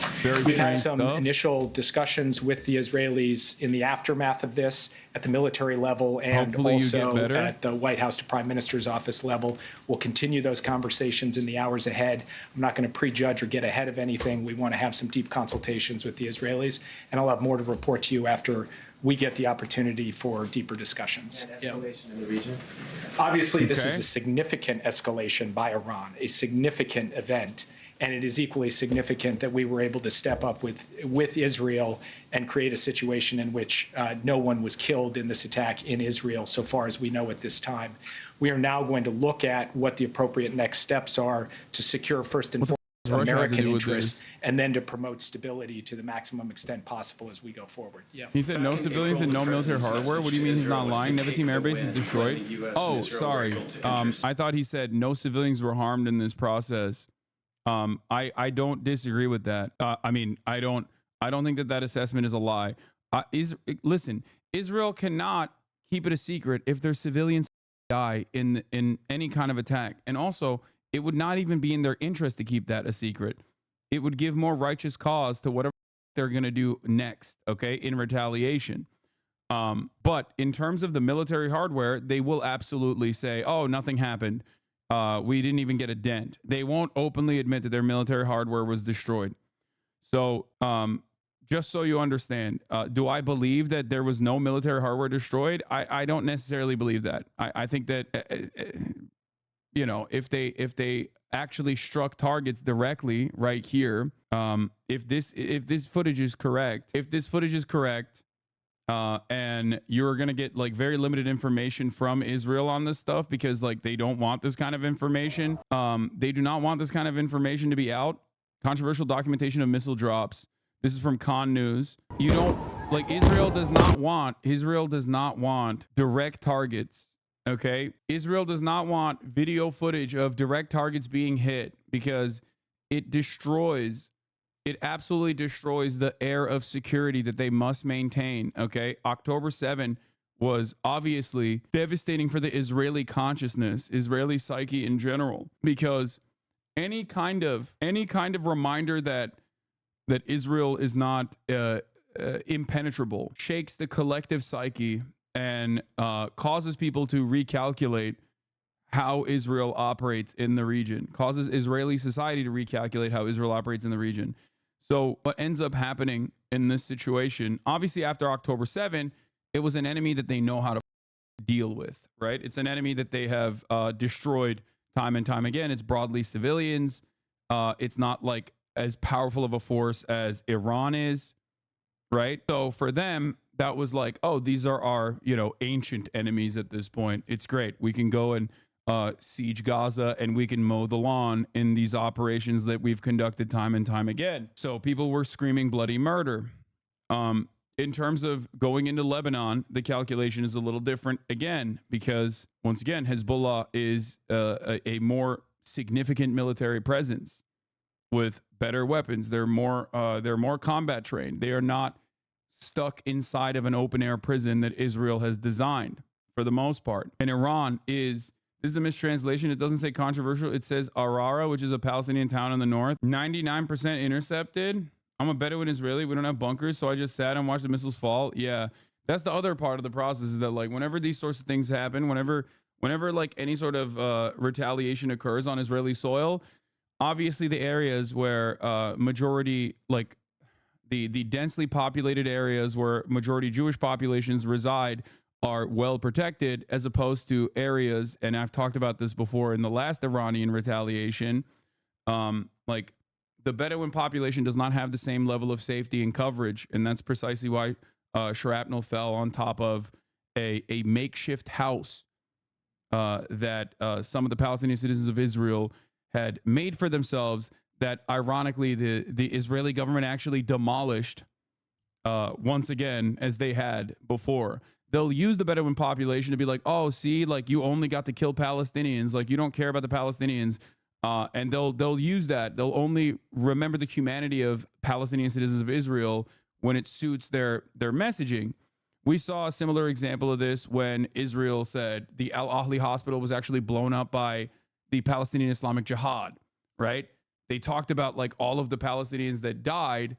We've had some initial discussions with the Israelis in the aftermath of this at the military level and also at the White House to Prime Minister's office level. We'll continue those conversations in the hours ahead. I'm not going to prejudge or get ahead of anything. We want to have some deep consultations with the Israelis, and I'll have more to report to you after we get the opportunity for deeper discussions. And escalation in the region? Obviously, this is a significant escalation by Iran, a significant event. And it is equally significant that we were able to step up with Israel and create a situation in which no one was killed in this attack in Israel, so far as we know at this time. We are now going to look at what the appropriate next steps are to secure first and foremost American interests, and then to promote stability to the maximum extent possible as we go forward. Yeah. He said no civilians and no military hardware. What do you mean he's not lying? Nevatim Air Base is destroyed. Oh, sorry. I thought he said no civilians were harmed in this process. I don't disagree with that. I mean, I don't think that assessment is a lie. Listen, Israel cannot keep it a secret if their civilians die in any kind of attack. And also, it would not even be in their interest to keep that a secret. It would give more righteous cause to whatever they're going to do next, okay, in retaliation. But in terms of the military hardware, they will absolutely say, oh, nothing happened. We didn't even get a dent. They won't openly admit that their military hardware was destroyed. So just so you understand, do I believe that there was no military hardware destroyed? I don't necessarily believe that. I think that, you know, if they actually struck targets directly right here, if this footage is correct, and you're going to get like very limited information from Israel on this stuff because like they don't want this kind of information. They do not want this kind of information to be out. Controversial documentation of missile drops. This is from Con News. You don't like Israel does not want direct targets. Okay. Israel does not want video footage of direct targets being hit because it absolutely destroys the air of security that they must maintain. Okay. October 7 was obviously devastating for the Israeli consciousness, Israeli psyche in general, because any kind of reminder that Israel is not impenetrable, shakes the collective psyche, and causes people to recalculate how Israel operates in the region, causes Israeli society to recalculate how Israel operates in the region. So what ends up happening in this situation, obviously after October 7, it was an enemy that they know how to deal with, right? It's an enemy that they have destroyed time and time again. It's broadly civilians. It's not like as powerful of a force as Iran is, right? So for them, that was like, oh, these are our, ancient enemies at this point. It's great. We can go and siege Gaza, and we can mow the lawn in these operations that we've conducted time and time again. So people were screaming bloody murder. In terms of going into Lebanon, the calculation is a little different again, because once again, Hezbollah is a more significant military presence with better weapons. They're more combat trained. They are not stuck inside of an open air prison that Israel has designed for the most part. And Iran is, this is a mistranslation. It doesn't say controversial. It says Arara, which is a Palestinian town in the north. 99% intercepted. I'm a Bedouin Israeli. We don't have bunkers, so I just sat and watched the missiles fall. Yeah, that's the other part of the process, is that like whenever these sorts of things happen, whenever like any sort of retaliation occurs on Israeli soil, obviously the areas where majority, like the densely populated areas where majority Jewish populations reside are well protected, as opposed to areas, and I've talked about this before in the last Iranian retaliation, like the Bedouin population does not have the same level of safety and coverage. And that's precisely why shrapnel fell on top of a makeshift house that some of the Palestinian citizens of Israel had made for themselves, that ironically the Israeli government actually demolished once again, as they had before. They'll use the Bedouin population to be like, oh, see, like you only got to kill Palestinians, like you don't care about the Palestinians. And they'll use that. They'll only remember the humanity of Palestinian citizens of Israel when it suits their messaging. We saw a similar example of this when Israel said the Al Ahli hospital was actually blown up by the Palestinian Islamic Jihad, right? They talked about like all of the Palestinians that died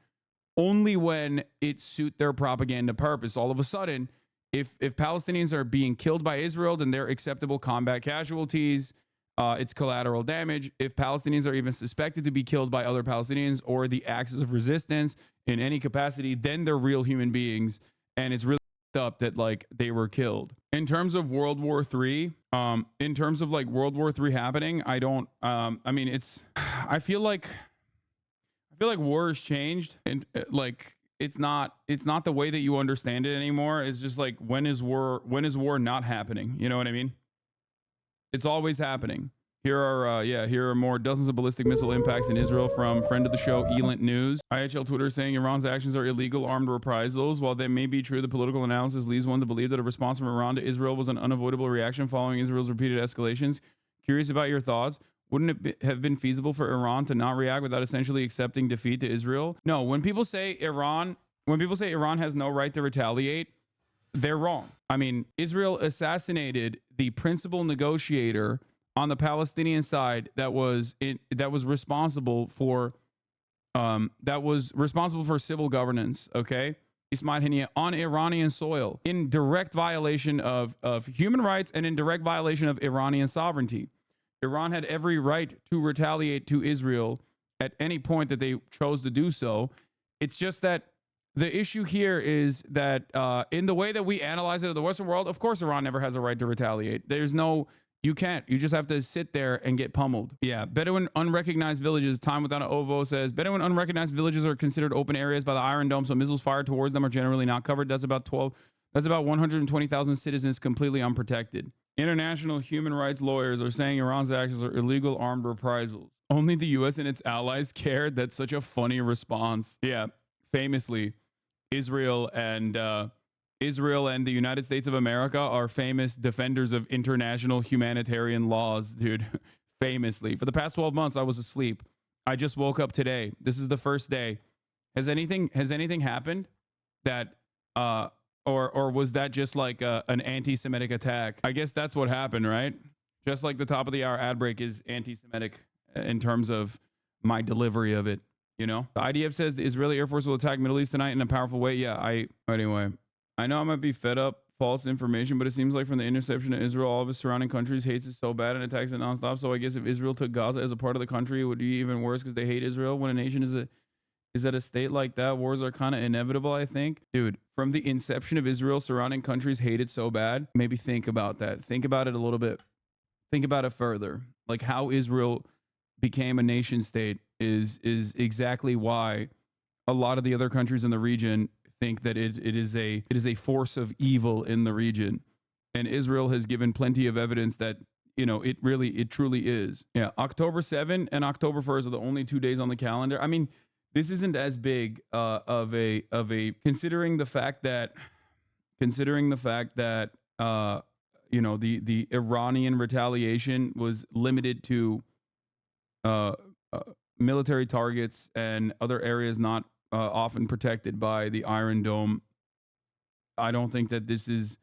only when it suit their propaganda purpose. All of a sudden, if Palestinians are being killed by Israel, then they're acceptable combat casualties. It's collateral damage. If Palestinians are even suspected to be killed by other Palestinians or the axis of resistance in any capacity, then they're real human beings. And it's really up that like they were killed. In terms of World War III, in terms of like World War III happening, I feel like war has changed, and like it's not the way that you understand it anymore. It's just like, when is war not happening? You know what I mean? It's always happening. Here are more dozens of ballistic missile impacts in Israel from friend of the show, Elent News. IHL Twitter saying Iran's actions are illegal armed reprisals. While they may be true, the political analysis leads one to believe that a response from Iran to Israel was an unavoidable reaction following Israel's repeated escalations. Curious about your thoughts. Wouldn't it have been feasible for Iran to not react without essentially accepting defeat to Israel? No, when people say Iran has no right to retaliate, they're wrong. I mean, Israel assassinated the principal negotiator on the Palestinian side that was responsible for civil governance. Okay, Ismail Haniyeh, on Iranian soil, in direct violation of human rights and in direct violation of Iranian sovereignty. Iran had every right to retaliate to Israel at any point that they chose to do so. It's just that the issue here is that in the way that we analyze it in the Western world, of course, Iran never has a right to retaliate. You can't. You just have to sit there and get pummeled. Yeah. Bedouin unrecognized villages. Time Without an Ovo says Bedouin unrecognized villages are considered open areas by the Iron Dome, so missiles fired towards them are generally not covered. That's about 120,000 citizens completely unprotected. International human rights lawyers are saying Iran's actions are illegal armed reprisals. Only the U.S. and its allies cared. That's such a funny response. Yeah. Famously, Israel and the United States of America are famous defenders of international humanitarian laws, dude. Famously. For the past 12 months, I was asleep. I just woke up today. This is the first day. Has anything happened that, or was that just like an anti-Semitic attack? I guess that's what happened, right? Just like the top of the hour ad break is anti-Semitic in terms of my delivery of it. You know, the IDF says the Israeli Air Force will attack Middle East tonight in a powerful way. Yeah, anyway, I know I might be fed up false information, but it seems like from the interception of Israel, all of its surrounding countries hates it so bad and attacks it nonstop. So I guess if Israel took Gaza as a part of the country, it would be even worse because they hate Israel. When a nation is at a state like that, wars are kind of inevitable, I think. Dude, from the inception of Israel, surrounding countries hate it so bad. Maybe think about that. Think about it a little bit. Think about it further. Like how Israel became a nation state is exactly why a lot of the other countries in the region think that it is a force of evil in the region. And Israel has given plenty of evidence that, you know, it truly is. Yeah, October 7 and October 1st are the only 2 days on the calendar. I mean, this isn't as big of a considering the fact that you know, the Iranian retaliation was limited to military targets and other areas not often protected by the Iron Dome. I don't think that this is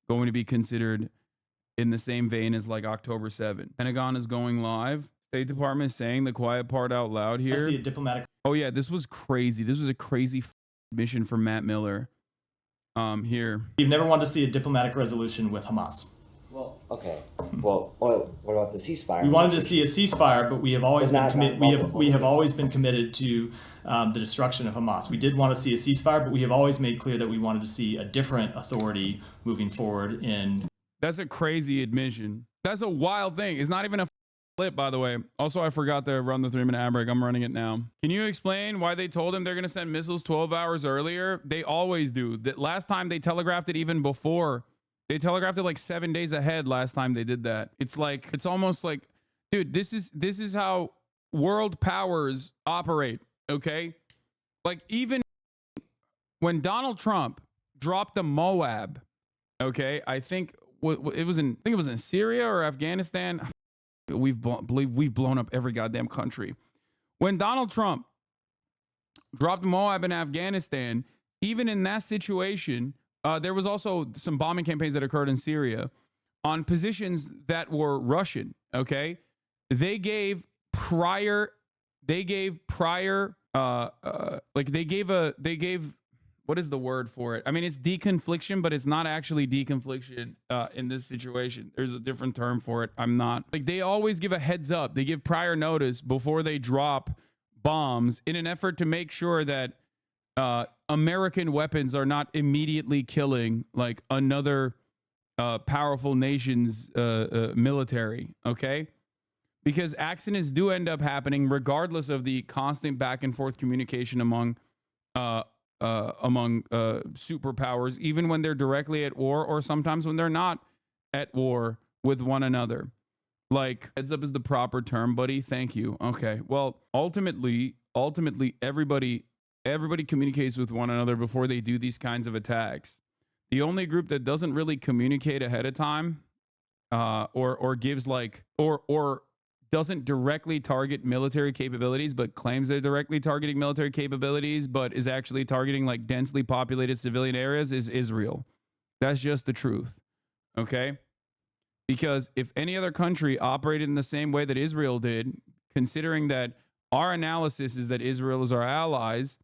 going to be considered in the same vein as like October 7. Pentagon is going live. State Department is saying the quiet part out loud here. I see a diplomatic. Oh yeah, this was crazy. This was a crazy mission from Matt Miller. Here. We've never wanted to see a diplomatic resolution with Hamas. Well, okay. Well, what about the ceasefire? We wanted to see a ceasefire, but we have always been committed. We have always been committed to the destruction of Hamas. We did want to see a ceasefire, but we have always made clear that we wanted to see a different authority moving forward. That's a crazy admission. That's a wild thing. It's not even a flip, by the way. Also, I forgot to run the 3-minute ad break. I'm running it now. Can you explain why they told him they're going to send missiles 12 hours earlier? They always do. That last time they telegraphed it even before. They telegraphed it like 7 days ahead last time they did that. It's like, it's almost like, dude, this is how world powers operate, okay? Like even when Donald Trump dropped the Moab, okay, I think it was in Syria or Afghanistan. We've blown up every goddamn country. When Donald Trump dropped Moab in Afghanistan, even in that situation, there was also some bombing campaigns that occurred in Syria on positions that were Russian. Okay, they gave prior what is the word for it? I mean, it's deconfliction, but it's not actually deconfliction in this situation. There's a different term for it. I'm not like, they always give a heads up. They give prior notice before they drop bombs in an effort to make sure that American weapons are not immediately killing like another powerful nation's military, okay? Because accidents do end up happening regardless of the constant back and forth communication among superpowers, even when they're directly at war or sometimes when they're not at war with one another. Like, heads up is the proper term, buddy. Thank you. Okay. Well, ultimately, everybody communicates with one another before they do these kinds of attacks. The only group that doesn't really communicate ahead of time, or gives like, or doesn't directly target military capabilities, but claims they're directly targeting military capabilities, but is actually targeting like densely populated civilian areas, is Israel. That's just the truth. Okay? Because if any other country operated in the same way that Israel did, considering that our analysis is that Israel is our allies,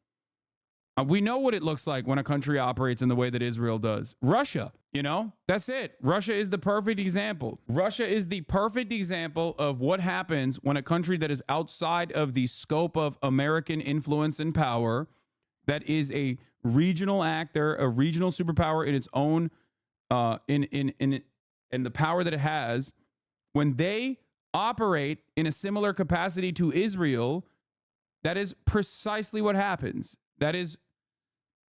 we know what it looks like when a country operates in the way that Israel does. Russia, you know, that's it. Russia is the perfect example. Russia is the perfect example of what happens when a country that is outside of the scope of American influence and power, that is a regional actor, a regional superpower in its own, in the power that it has, when they operate in a similar capacity to Israel, that is precisely what happens. That is,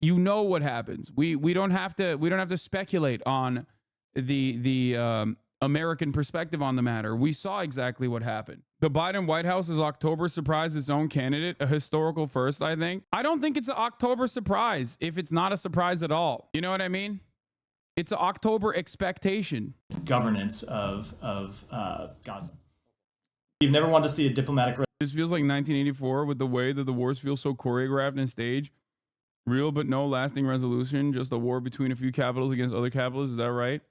you know what happens. We don't have to speculate on the American perspective on the matter. We saw exactly what happened. The Biden White House is October surprised its own candidate, a historical first, I think. I don't think it's an October surprise if it's not a surprise at all. You know what I mean? It's an October expectation. Governance of Gaza. You've never wanted to see a diplomatic. This feels like 1984 with the way that the wars feel so choreographed and staged. Real but no lasting resolution. Just a war between a few capitals against other capitals. Is that right?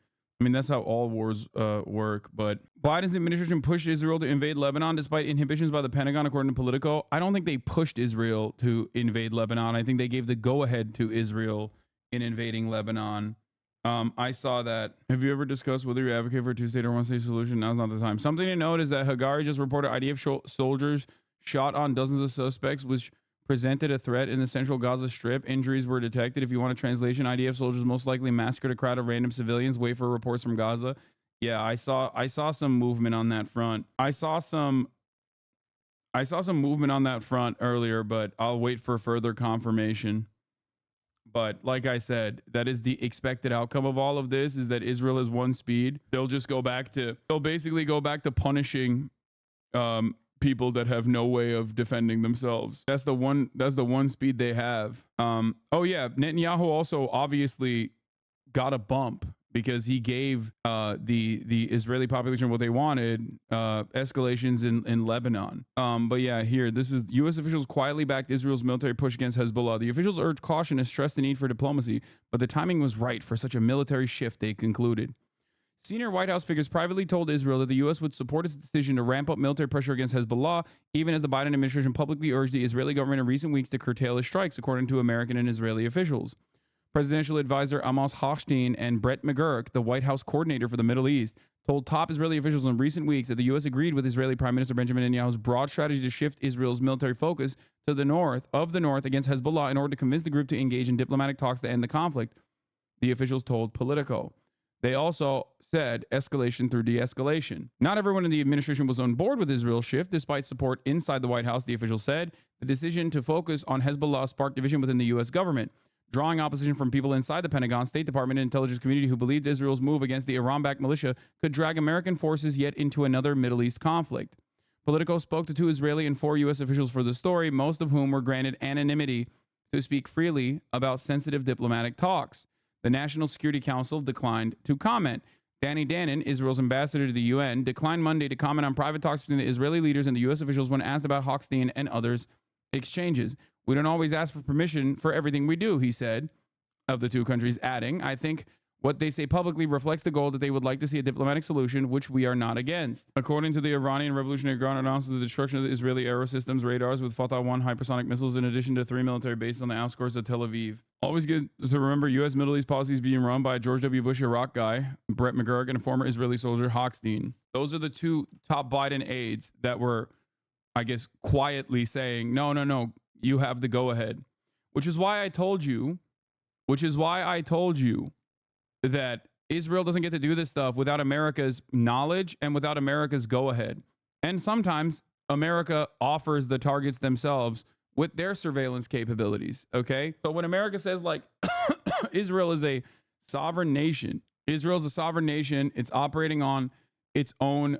I mean, that's how all wars work. But Biden's administration pushed Israel to invade Lebanon despite inhibitions by the Pentagon, according to Politico. I don't think they pushed Israel to invade Lebanon. I think they gave the go-ahead to Israel in invading Lebanon. I saw that. Have you ever discussed whether you advocate for a two-state or one-state solution? Now's not the time. Something to note is that Hagari just reported IDF soldiers shot on dozens of suspects, which presented a threat in the central Gaza Strip. Injuries were detected. If you want a translation, IDF soldiers most likely massacred a crowd of random civilians. Wait for reports from Gaza. Yeah, I saw some movement on that front. I saw some movement on that front earlier, but I'll wait for further confirmation. But like I said, that is the expected outcome of all of this, is that Israel is one speed. They'll basically go back to punishing people that have no way of defending themselves. That's the one speed they have. Oh yeah, Netanyahu also obviously got a bump because he gave the Israeli population what they wanted, escalations in Lebanon. But yeah, here, this is U.S. officials quietly backed Israel's military push against Hezbollah. The officials urged caution and stressed the need for diplomacy, but the timing was right for such a military shift, they concluded. Senior White House figures privately told Israel that the U.S. would support its decision to ramp up military pressure against Hezbollah, even as the Biden administration publicly urged the Israeli government in recent weeks to curtail its strikes, according to American and Israeli officials. Presidential advisor Amos Hochstein and Brett McGurk, the White House coordinator for the Middle East, told top Israeli officials in recent weeks that the U.S. agreed with Israeli Prime Minister Benjamin Netanyahu's broad strategy to shift Israel's military focus to the north against Hezbollah in order to convince the group to engage in diplomatic talks to end the conflict, the officials told Politico. They also said escalation through de-escalation. Not everyone in the administration was on board with Israel's shift, despite support inside the White House, the official said. The decision to focus on Hezbollah sparked division within the U.S. government, drawing opposition from people inside the Pentagon, State Department, and intelligence community who believed Israel's move against the Iran-backed militia could drag American forces yet into another Middle East conflict. Politico spoke to 2 Israeli and 4 U.S. officials for the story, most of whom were granted anonymity to speak freely about sensitive diplomatic talks. The National Security Council declined to comment. Danny Danon, Israel's ambassador to the UN, declined Monday to comment on private talks between the Israeli leaders and the U.S. officials when asked about Hochstein and others' exchanges. We don't always ask for permission for everything we do, he said, of the 2 countries, adding, I think what they say publicly reflects the goal that they would like to see a diplomatic solution, which we are not against. According to the Iranian Revolutionary Guard, announced the destruction of the Israeli Aerosystems radars with Fatah-1 hypersonic missiles, in addition to 3 military bases on the outskirts of Tel Aviv. Always good to remember U.S. Middle East policy is being run by a George W. Bush Iraq guy, Brett McGurk, and a former Israeli soldier, Hochstein. Those are the 2 top Biden aides that were, I guess, quietly saying, no, you have the go-ahead. Which is why I told you that Israel doesn't get to do this stuff without America's knowledge and without America's go-ahead. And sometimes America offers the targets themselves with their surveillance capabilities, okay? But when America says, like, Israel is a sovereign nation, Israel's a sovereign nation, it's operating on its own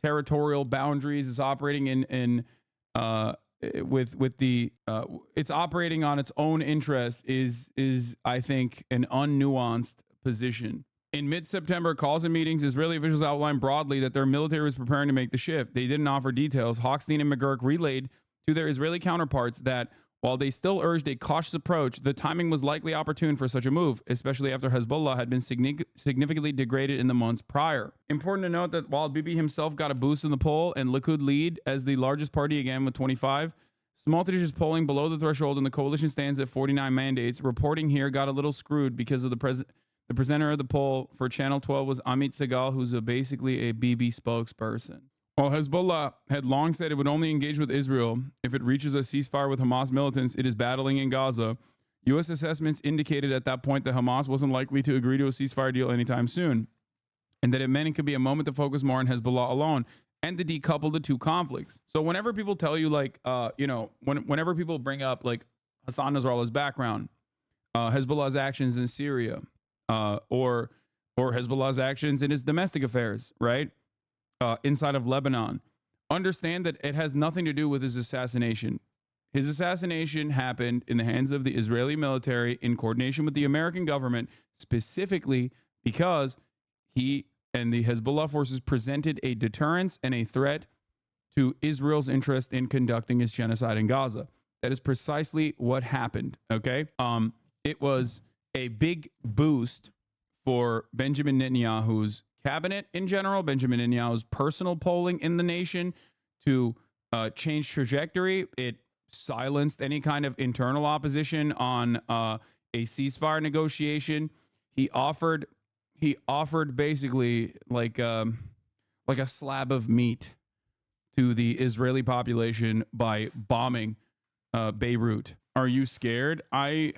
territorial boundaries, it's operating it's operating on its own interests, is I think an unnuanced position. In mid-September calls and meetings, Israeli officials outlined broadly that their military was preparing to make the shift. They didn't offer details. Hochstein and McGurk relayed to their Israeli counterparts that while they still urged a cautious approach, the timing was likely opportune for such a move, especially after Hezbollah had been significantly degraded in the months prior. Important to note that while Bibi himself got a boost in the poll and Likud lead as the largest party again with 25, Smotrich is polling below the threshold and the coalition stands at 49 mandates. Reporting here got a little screwed because of the presenter of the poll for Channel 12 was Amit Segal, who's basically a Bibi spokesperson. While Hezbollah had long said it would only engage with Israel if it reaches a ceasefire with Hamas militants it is battling in Gaza, U.S. assessments indicated at that point that Hamas wasn't likely to agree to a ceasefire deal anytime soon, and that it meant it could be a moment to focus more on Hezbollah alone and to decouple the 2 conflicts. So whenever people tell you, like, whenever people bring up, like, Hassan Nasrallah's background, Hezbollah's actions in Syria, or Hezbollah's actions in his domestic affairs, right? Inside of Lebanon, understand that it has nothing to do with his assassination. His assassination happened in the hands of the Israeli military in coordination with the American government, specifically because he and the Hezbollah forces presented a deterrence and a threat to Israel's interest in conducting its genocide in Gaza. That is precisely what happened, okay? It was a big boost for Benjamin Netanyahu's cabinet in general, Benjamin Netanyahu's personal polling in the nation to change trajectory. It silenced any kind of internal opposition on a ceasefire negotiation. He offered basically like a slab of meat to the Israeli population by bombing Beirut. Are you scared? I'm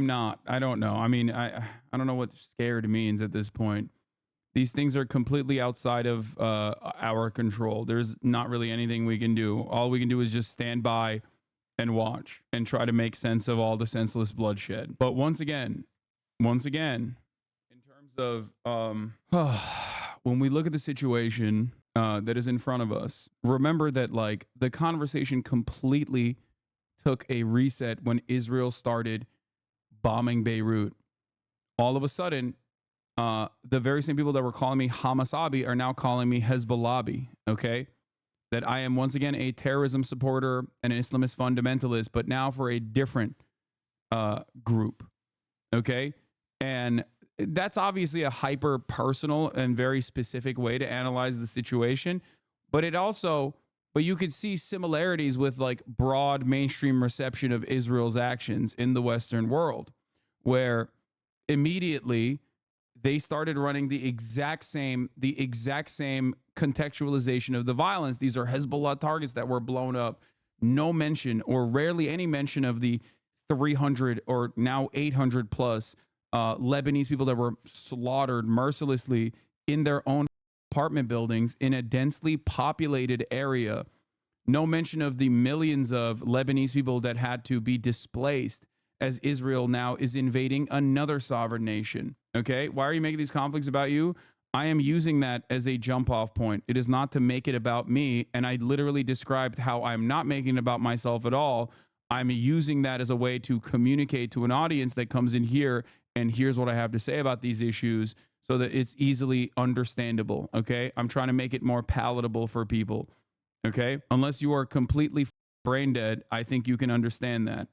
not. I don't know. I mean, I don't know what scared means at this point. These things are completely outside of our control. There's not really anything we can do. All we can do is just stand by and watch and try to make sense of all the senseless bloodshed. But once again, in terms of when we look at the situation that is in front of us, remember that like the conversation completely took a reset when Israel started bombing Beirut. All of a sudden, the very same people that were calling me Hasanabi are now calling me Hezbollah, okay? That I am once again a terrorism supporter and an Islamist fundamentalist, but now for a different group, okay? And that's obviously a hyper personal and very specific way to analyze the situation, but you could see similarities with like broad mainstream reception of Israel's actions in the Western world, where immediately they started running the exact same contextualization of the violence. These are Hezbollah targets that were blown up. No mention or rarely any mention of the 300 or now 800 plus Lebanese people that were slaughtered mercilessly in their own apartment buildings in a densely populated area. No mention of the millions of Lebanese people that had to be displaced as Israel now is invading another sovereign nation. Okay, why are you making these conflicts about you? I am using that as a jump off point. It is not to make it about me. And I literally described how I'm not making it about myself at all. I'm using that as a way to communicate to an audience that comes in here and here's what I have to say about these issues so that it's easily understandable. Okay, I'm trying to make it more palatable for people. Okay, unless you are completely brain dead, I think you can understand that.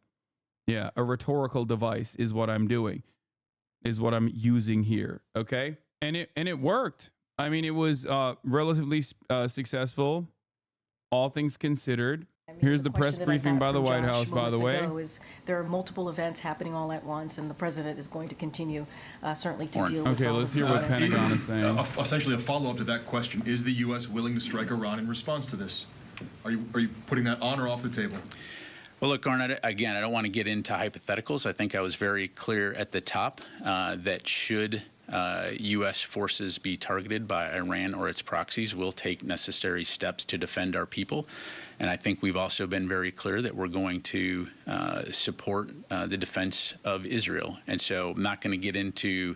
Yeah, a rhetorical device is what I'm doing, is what I'm using here. Okay, and it worked. I mean, it was relatively successful, all things considered. Here's the press briefing by the White House, by the way. There are multiple events happening all at once, and the president is going to continue certainly to deal with. Okay, let's hear what Pentagon is saying. Essentially, a follow-up to that question: is the U.S. willing to strike Iran in response to this? Are you putting that on or off the table? Well, look, Garnett, again, I don't want to get into hypotheticals. I think I was very clear at the top that should U.S. forces be targeted by Iran or its proxies, we'll take necessary steps to defend our people. And I think we've also been very clear that we're going to support the defense of Israel. And so I'm not going to get into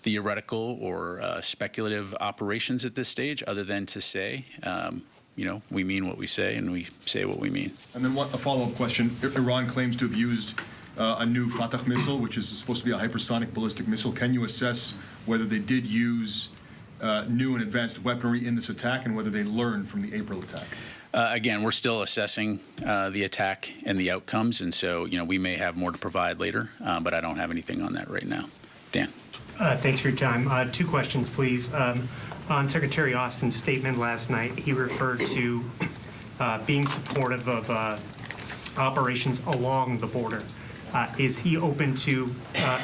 theoretical or speculative operations at this stage, other than to say, we mean what we say and we say what we mean. And then a follow-up question. Iran claims to have used a new Fatah missile, which is supposed to be a hypersonic ballistic missile. Can you assess whether they did use new and advanced weaponry in this attack and whether they learned from the April attack? Again, we're still assessing the attack and the outcomes, and so we may have more to provide later, but I don't have anything on that right now. Dan. Thanks for your time. Two questions, please. On Secretary Austin's statement last night, he referred to being supportive of operations along the border. Is he open to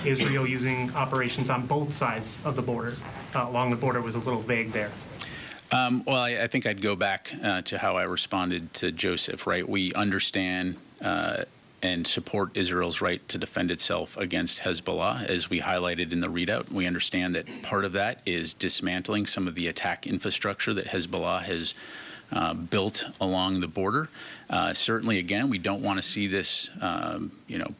Israel using operations on both sides of the border? Along the border was a little vague there. Well, I think I'd go back to how I responded to Joseph, right? We understand and support Israel's right to defend itself against Hezbollah, as we highlighted in the readout. We understand that part of that is dismantling some of the attack infrastructure that Hezbollah has built along the border. Certainly, again, we don't want to see this,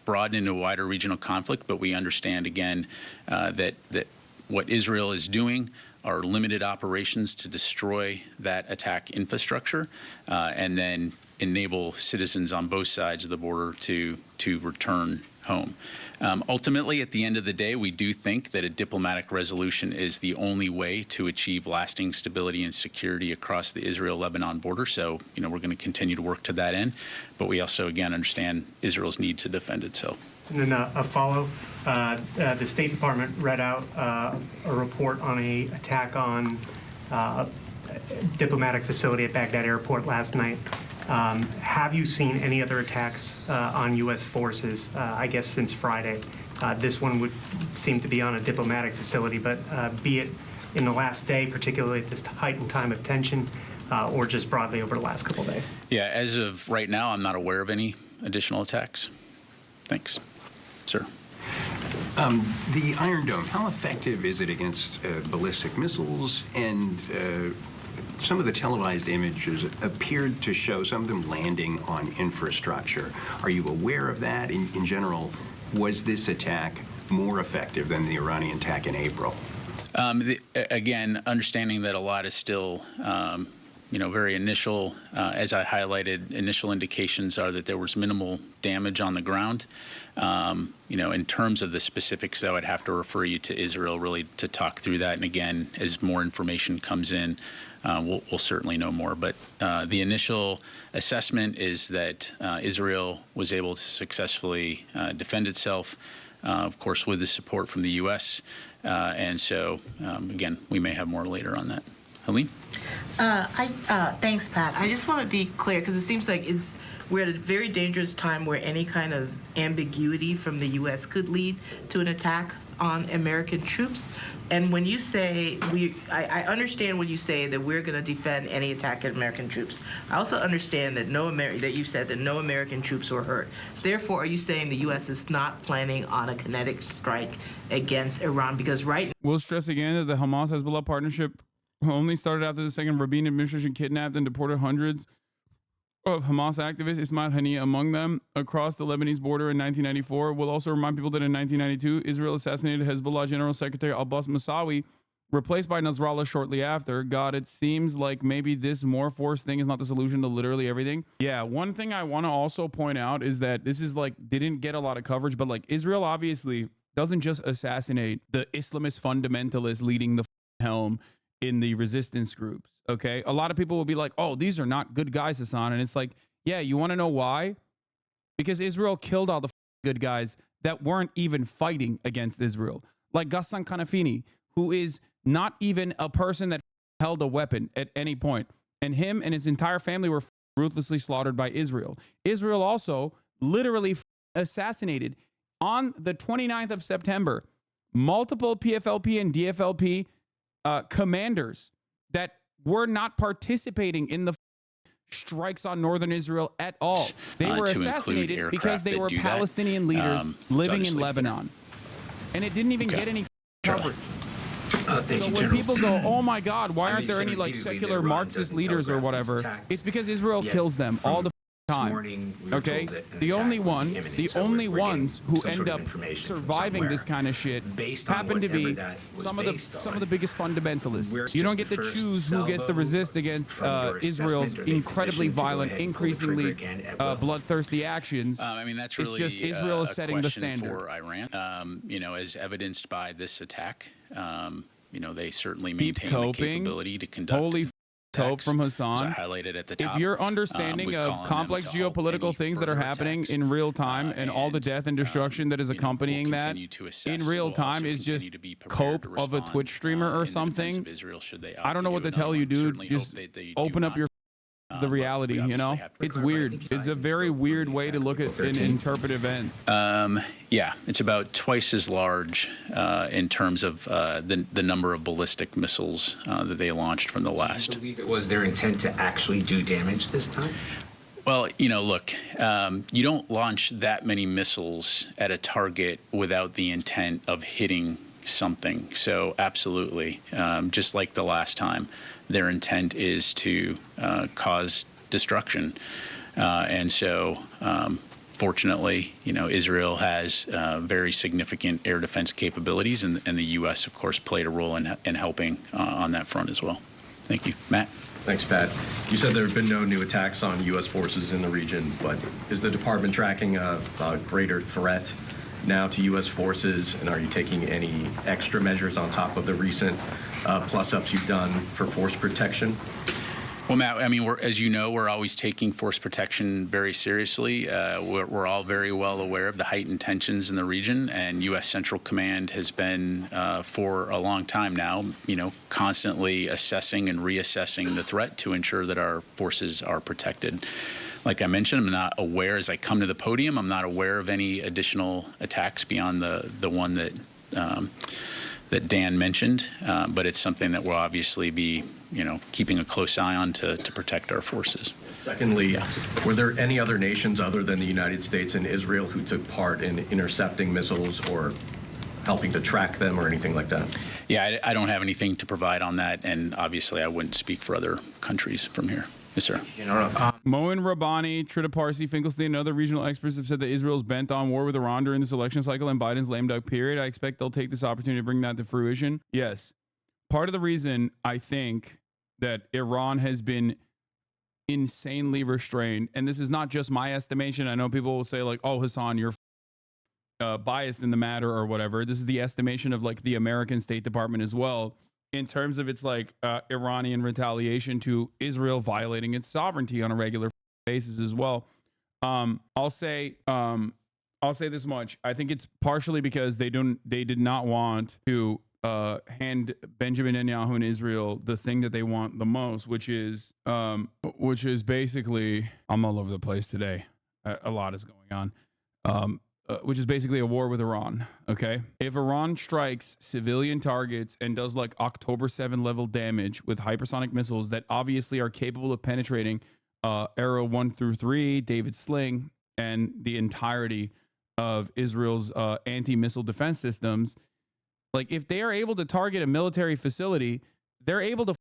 broaden into a wider regional conflict, but we understand, again, that what Israel is doing are limited operations to destroy that attack infrastructure and then enable citizens on both sides of the border to return home. Ultimately, at the end of the day, we do think that a diplomatic resolution is the only way to achieve lasting stability and security across the Israel-Lebanon border. So, we're going to continue to work to that end. But we also, again, understand Israel's need to defend itself. And then a follow. the State Department read out a report on an attack on a diplomatic facility at Baghdad Airport last night. Have you seen any other attacks on U.S. forces, I guess, since Friday? This one would seem to be on a diplomatic facility, but be it in the last day, particularly at this heightened time of tension, or just broadly over the last couple of days? Yeah, as of right now, I'm not aware of any additional attacks. Thanks. Sir. The Iron Dome, how effective is it against ballistic missiles? And some of the televised images appeared to show some of them landing on infrastructure. Are you aware of that? In general, was this attack more effective than the Iranian attack in April? Again, understanding that a lot is still very initial. As I highlighted, initial indications are that there was minimal damage on the ground. In terms of the specifics, though, I'd have to refer you to Israel really to talk through that. And again, as more information comes in, we'll certainly know more. But the initial assessment is that Israel was able to successfully defend itself, of course, with the support from the U.S. And so, again, we may have more later on that. Helene? Thanks, Pat. I just want to be clear because it seems like we're at a very dangerous time where any kind of ambiguity from the U.S. could lead to an attack on American troops. And when you say I understand when you say that we're going to defend any attack at American troops. I also understand that that you said that no American troops were hurt. Therefore, are you saying the U.S. is not planning on a kinetic strike against Iran? Because right now, we'll stress again that the Hamas-Hezbollah partnership only started after the second Rabin administration kidnapped and deported hundreds of Hamas activists, Ismail Haniyeh among them, across the Lebanese border in 1994. We'll also remind people that in 1992, Israel assassinated Hezbollah General Secretary Abbas Mousawi, replaced by Nasrallah shortly after. God, it seems like maybe this more force thing is not the solution to literally everything. Yeah, one thing I want to also point out is that this is didn't get a lot of coverage, but Israel obviously doesn't just assassinate the Islamist fundamentalists leading the helm in the resistance groups. Okay, a lot of people will be like, oh, these are not good guys, Hasan. And it's like, yeah, you want to know why? Because Israel killed all the good guys that weren't even fighting against Israel, like Ghassan Kanafini, who is not even a person that held a weapon at any point, and him and his entire family were ruthlessly slaughtered by Israel. Israel also literally assassinated on the 29th of September multiple PFLP and DFLP commanders that were not participating in the strikes on northern Israel at all. They were assassinated because they were Palestinian leaders living in Lebanon. And it didn't even get any coverage. So when people go, oh my God, why aren't there any secular Marxist leaders or whatever? It's because Israel kills them all the time. Okay, the only ones who end up surviving this kind of shit happen to be some of the biggest fundamentalists. You don't get to choose who gets to resist against Israel's incredibly violent, increasingly bloodthirsty actions. I mean, that's really it's just Israel is setting the standard for Iran. As evidenced by this attack, they certainly maintain the capability to conduct. Holy hope from Hasan. So I highlighted at the top. If your understanding of complex geopolitical things that are happening in real time and all the death and destruction that is accompanying that in real time is just cope of a Twitch streamer or something, I don't know what to tell you, dude. Just open up your the reality, it's weird. It's a very weird way to look at and interpret events. Yeah, it's about twice as large in terms of the number of ballistic missiles that they launched from the last. Do you believe it was their intent to actually do damage this time? Well, look, you don't launch that many missiles at a target without the intent of hitting something. So absolutely, just like the last time, their intent is to cause destruction. And so, fortunately, Israel has very significant air defense capabilities, and the U.S., of course, played a role in helping on that front as well. Thank you. Matt? Thanks, Pat. You said there have been no new attacks on U.S. forces in the region, but is the department tracking a greater threat now to U.S. forces, and are you taking any extra measures on top of the recent plus-ups you've done for force protection? Well, Matt, I mean, as you know, we're always taking force protection very seriously. We're all very well aware of the heightened tensions in the region, and U.S. Central Command has been, for a long time now, constantly assessing and reassessing the threat to ensure that our forces are protected. Like I mentioned, I'm not aware, as I come to the podium, I'm not aware of any additional attacks beyond the one that Dan mentioned, but it's something that we'll obviously be, keeping a close eye on to protect our forces. Secondly, were there any other nations other than the United States and Israel who took part in intercepting missiles or helping to track them or anything like that? Yeah, I don't have anything to provide on that, and obviously I wouldn't speak for other countries from here. Yes, sir. Moin Rabbani, Trita Parsi, Finkelstein, and other regional experts have said that Israel is bent on war with Iran during this election cycle and Biden's lame duck period. I expect they'll take this opportunity to bring that to fruition. Yes. Part of the reason I think that Iran has been insanely restrained, and this is not just my estimation. I know people will say like, oh, Hasan, you're biased in the matter or whatever. This is the estimation of like the American State Department as well, in terms of its like Iranian retaliation to Israel violating its sovereignty on a regular basis as well. I'll say this much. I think it's partially because they did not want to hand Benjamin Netanyahu and Israel the thing that they want the most, which is basically, I'm all over the place today. A lot is going on. Which is basically a war with Iran, okay? If Iran strikes civilian targets and does like October 7 level damage with hypersonic missiles that obviously are capable of penetrating Arrow 1 through 3, David Sling, and the entirety of Israel's anti-missile defense systems, like if they are able to target a military facility, they're able to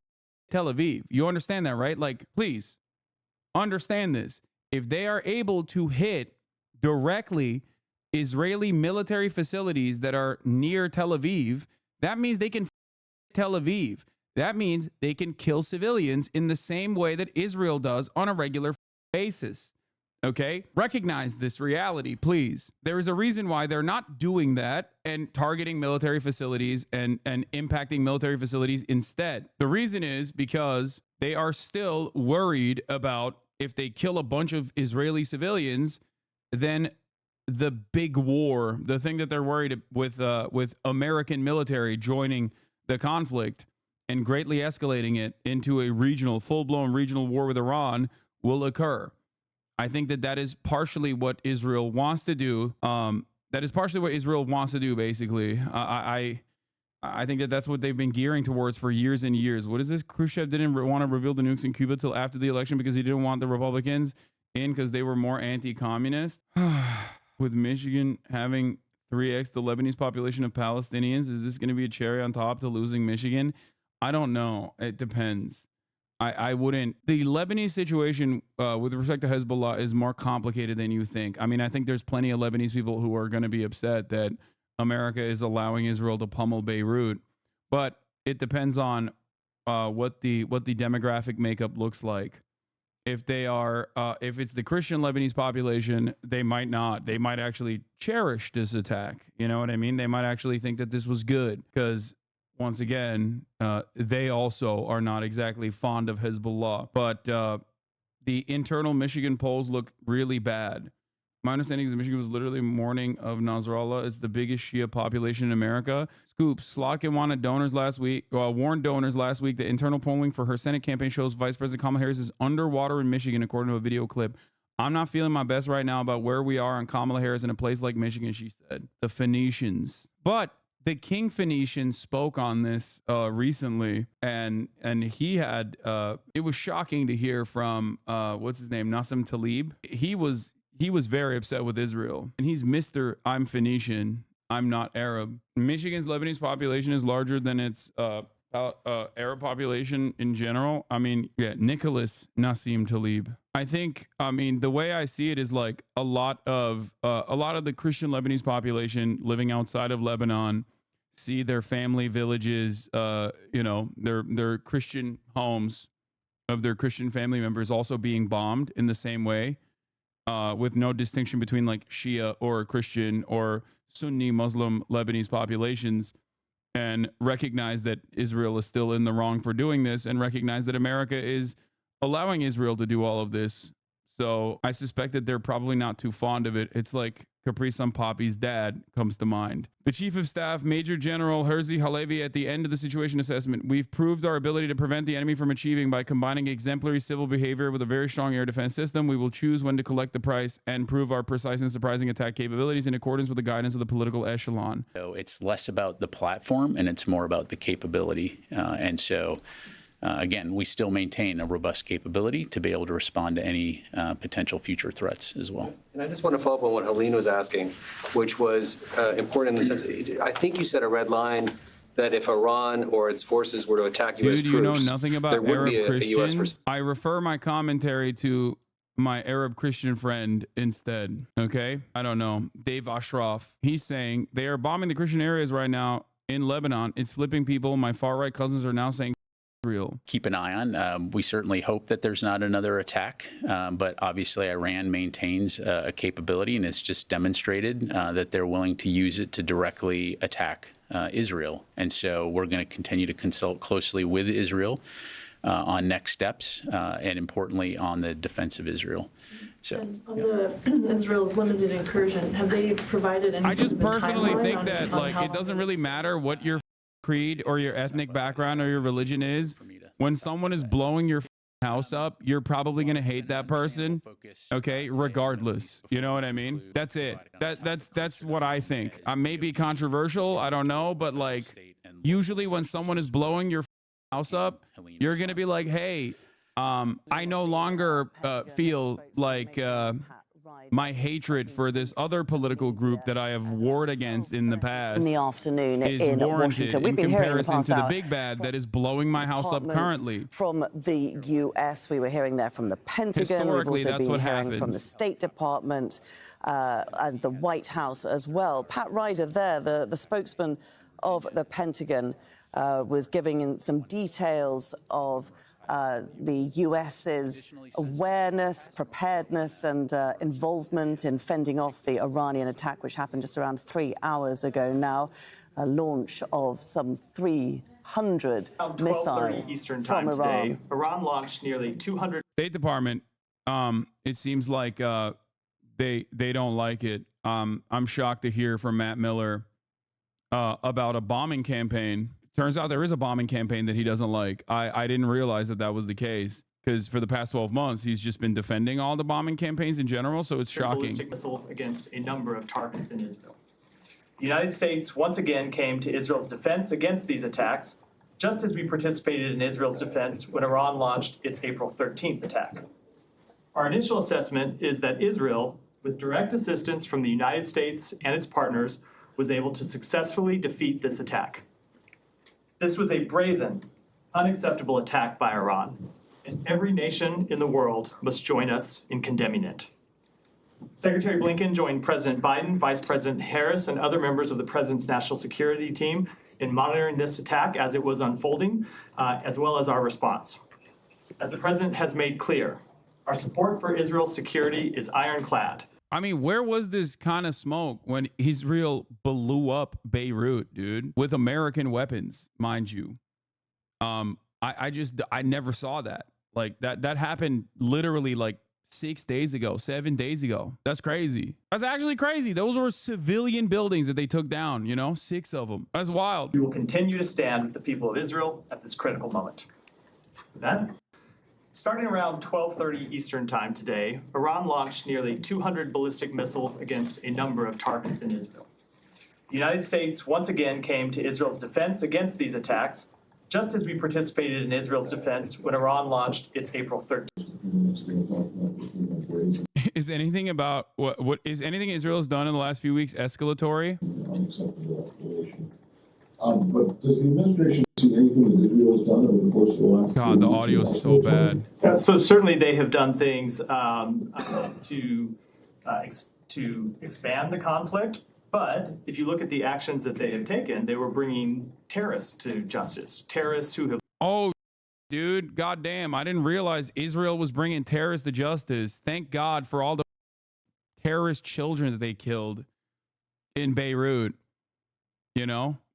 Tel Aviv. You understand that, right? Like, please understand this. If they are able to hit directly Israeli military facilities that are near Tel Aviv, that means they can Tel Aviv. That means they can kill civilians in the same way that Israel does on a regular basis. Okay? Recognize this reality, please. There is a reason why they're not doing that and targeting military facilities and impacting military facilities instead. The reason is because they are still worried about if they kill a bunch of Israeli civilians, then the big war, the thing that they're worried with American military joining the conflict and greatly escalating it into a full-blown regional war with Iran will occur. I think that is partially what Israel wants to do. That is partially what Israel wants to do, basically. I think that's what they've been gearing towards for years and years. What is this? Khrushchev didn't want to reveal the nukes in Cuba till after the election because he didn't want the Republicans in because they were more anti-communist. With Michigan having 3x the Lebanese population of Palestinians, is this going to be a cherry on top to losing Michigan? I don't know. It depends. I wouldn't. The Lebanese situation with respect to Hezbollah is more complicated than you think. I mean, I think there's plenty of Lebanese people who are going to be upset that America is allowing Israel to pummel Beirut, but it depends on what the demographic makeup looks like. If they are, if it's the Christian Lebanese population, they might not. They might actually cherish this attack. You know what I mean? They might actually think that this was good because, once again, they also are not exactly fond of Hezbollah. But the internal Michigan polls look really bad. My understanding is that Michigan was literally mourning of Nasrallah. It's the biggest Shia population in America. Scoop, Slotkin warned donors last week that internal polling for her Senate campaign shows Vice President Kamala Harris is underwater in Michigan, according to a video clip. I'm not feeling my best right now about where we are on Kamala Harris in a place like Michigan, she said. The Phoenicians. But the King Phoenician spoke on this recently, and he had, it was shocking to hear from, what's his name, Nassim Talib. He was very upset with Israel, and he's Mr. I'm Phoenician, I'm not Arab. Michigan's Lebanese population is larger than its Arab population in general. I mean, yeah, Nicholas Nassim Talib. I think, I mean, the way I see it is like a lot of the Christian Lebanese population living outside of Lebanon see their family villages, their Christian homes of their Christian family members also being bombed in the same way. With no distinction between like Shia or Christian or Sunni Muslim Lebanese populations, and recognize that Israel is still in the wrong for doing this, and recognize that America is allowing Israel to do all of this. So I suspect that they're probably not too fond of it. It's like Capri Sun Poppy's dad comes to mind. The Chief of Staff, Major General Herzi Halevi, at the end of the situation assessment, we've proved our ability to prevent the enemy from achieving by combining exemplary civil behavior with a very strong air defense system. We will choose when to collect the price and prove our precise and surprising attack capabilities in accordance with the guidance of the political echelon. So it's less about the platform and it's more about the capability. Again, we still maintain a robust capability to be able to respond to any potential future threats as well. And I just want to follow up on what Helene was asking, which was important in the sense, I think you said a red line that if Iran or its forces were to attack U.S. troops, you know nothing about there would Arab be a U.S. Christian. response. I refer my commentary to my Arab Christian friend instead. Okay, I don't know, Dave Ashraf. He's saying they are bombing the Christian areas right now in Lebanon. It's flipping people. My far right cousins are now saying Israel. Keep an eye on. We certainly hope that there's not another attack, but obviously Iran maintains a capability, and it's just demonstrated that they're willing to use it to directly attack Israel. And so we're going to continue to consult closely with Israel on next steps, and importantly on the defense of Israel. So, on the Israel's limited incursion, have they provided any? I just personally think that like it doesn't really matter what your creed or your ethnic background or your religion is. When someone is blowing your house up, you're probably going to hate that person, okay, regardless. You know what I mean? That's it. That's what I think. I may be controversial, I don't know, but like usually when someone is blowing your house up, you're going to be like, hey, I no longer feel like my hatred for this other political group that I have warred against in the past in the afternoon is in warranted Washington. We've in been hearing in the comparison past to the hour big bad that is blowing my house up currently. From the U.S., we were hearing there from the Pentagon. We've Historically, also that's been what hearing happens. from the State Department and the White House as well. Pat Ryder there, the spokesman of the Pentagon, was giving in some details of the U.S.'s awareness, preparedness, and involvement in fending off the Iranian attack, which happened just around 3 hours ago now. A launch of some 300 missiles Eastern from time Iran. today, Iran launched nearly 200. State Department, it seems like they don't like it. I'm shocked to hear from Matt Miller about a bombing campaign. Turns out there is a bombing campaign that he doesn't like. I didn't realize that was the case, because for the past 12 months, he's just been defending all the bombing campaigns in general, so it's shocking. Ballistic missiles against a number of targets in Israel. The United States once again came to Israel's defense against these attacks, just as we participated in Israel's defense when Iran launched its April 13th attack. Our initial assessment is that Israel, with direct assistance from the United States and its partners, was able to successfully defeat this attack. This was a brazen, unacceptable attack by Iran, and every nation in the world must join us in condemning it. Secretary Blinken joined President Biden, Vice President Harris, and other members of the President's national security team in monitoring this attack as it was unfolding, as well as our response. As the President has made clear, our support for Israel's security is ironclad. I mean, where was this kind of smoke when Israel blew up Beirut, dude, with American weapons, mind you? I never saw that. Like that happened literally like 6 days ago, 7 days ago. That's crazy. That's actually crazy. Those were civilian buildings that they took down, 6 of them. That's wild. We will continue to stand with the people of Israel at this critical moment. With that, starting around 12:30 Eastern time today, Iran launched nearly 200 ballistic missiles against a number of targets in Israel. The United States once again came to Israel's defense against these attacks, just as we participated in Israel's defense when Iran launched its April 13th. Is anything about what is anything Israel's done in the last few weeks escalatory? But does the administration see anything that Israel has done over the course of the last? God, the audio is so bad. So certainly they have done things to expand the conflict. But if you look at the actions that they have taken, they were bringing terrorists to justice. Terrorists who have. Oh, dude, goddamn! I didn't realize Israel was bringing terrorists to justice. Thank God for all the terrorist children that they killed in Beirut.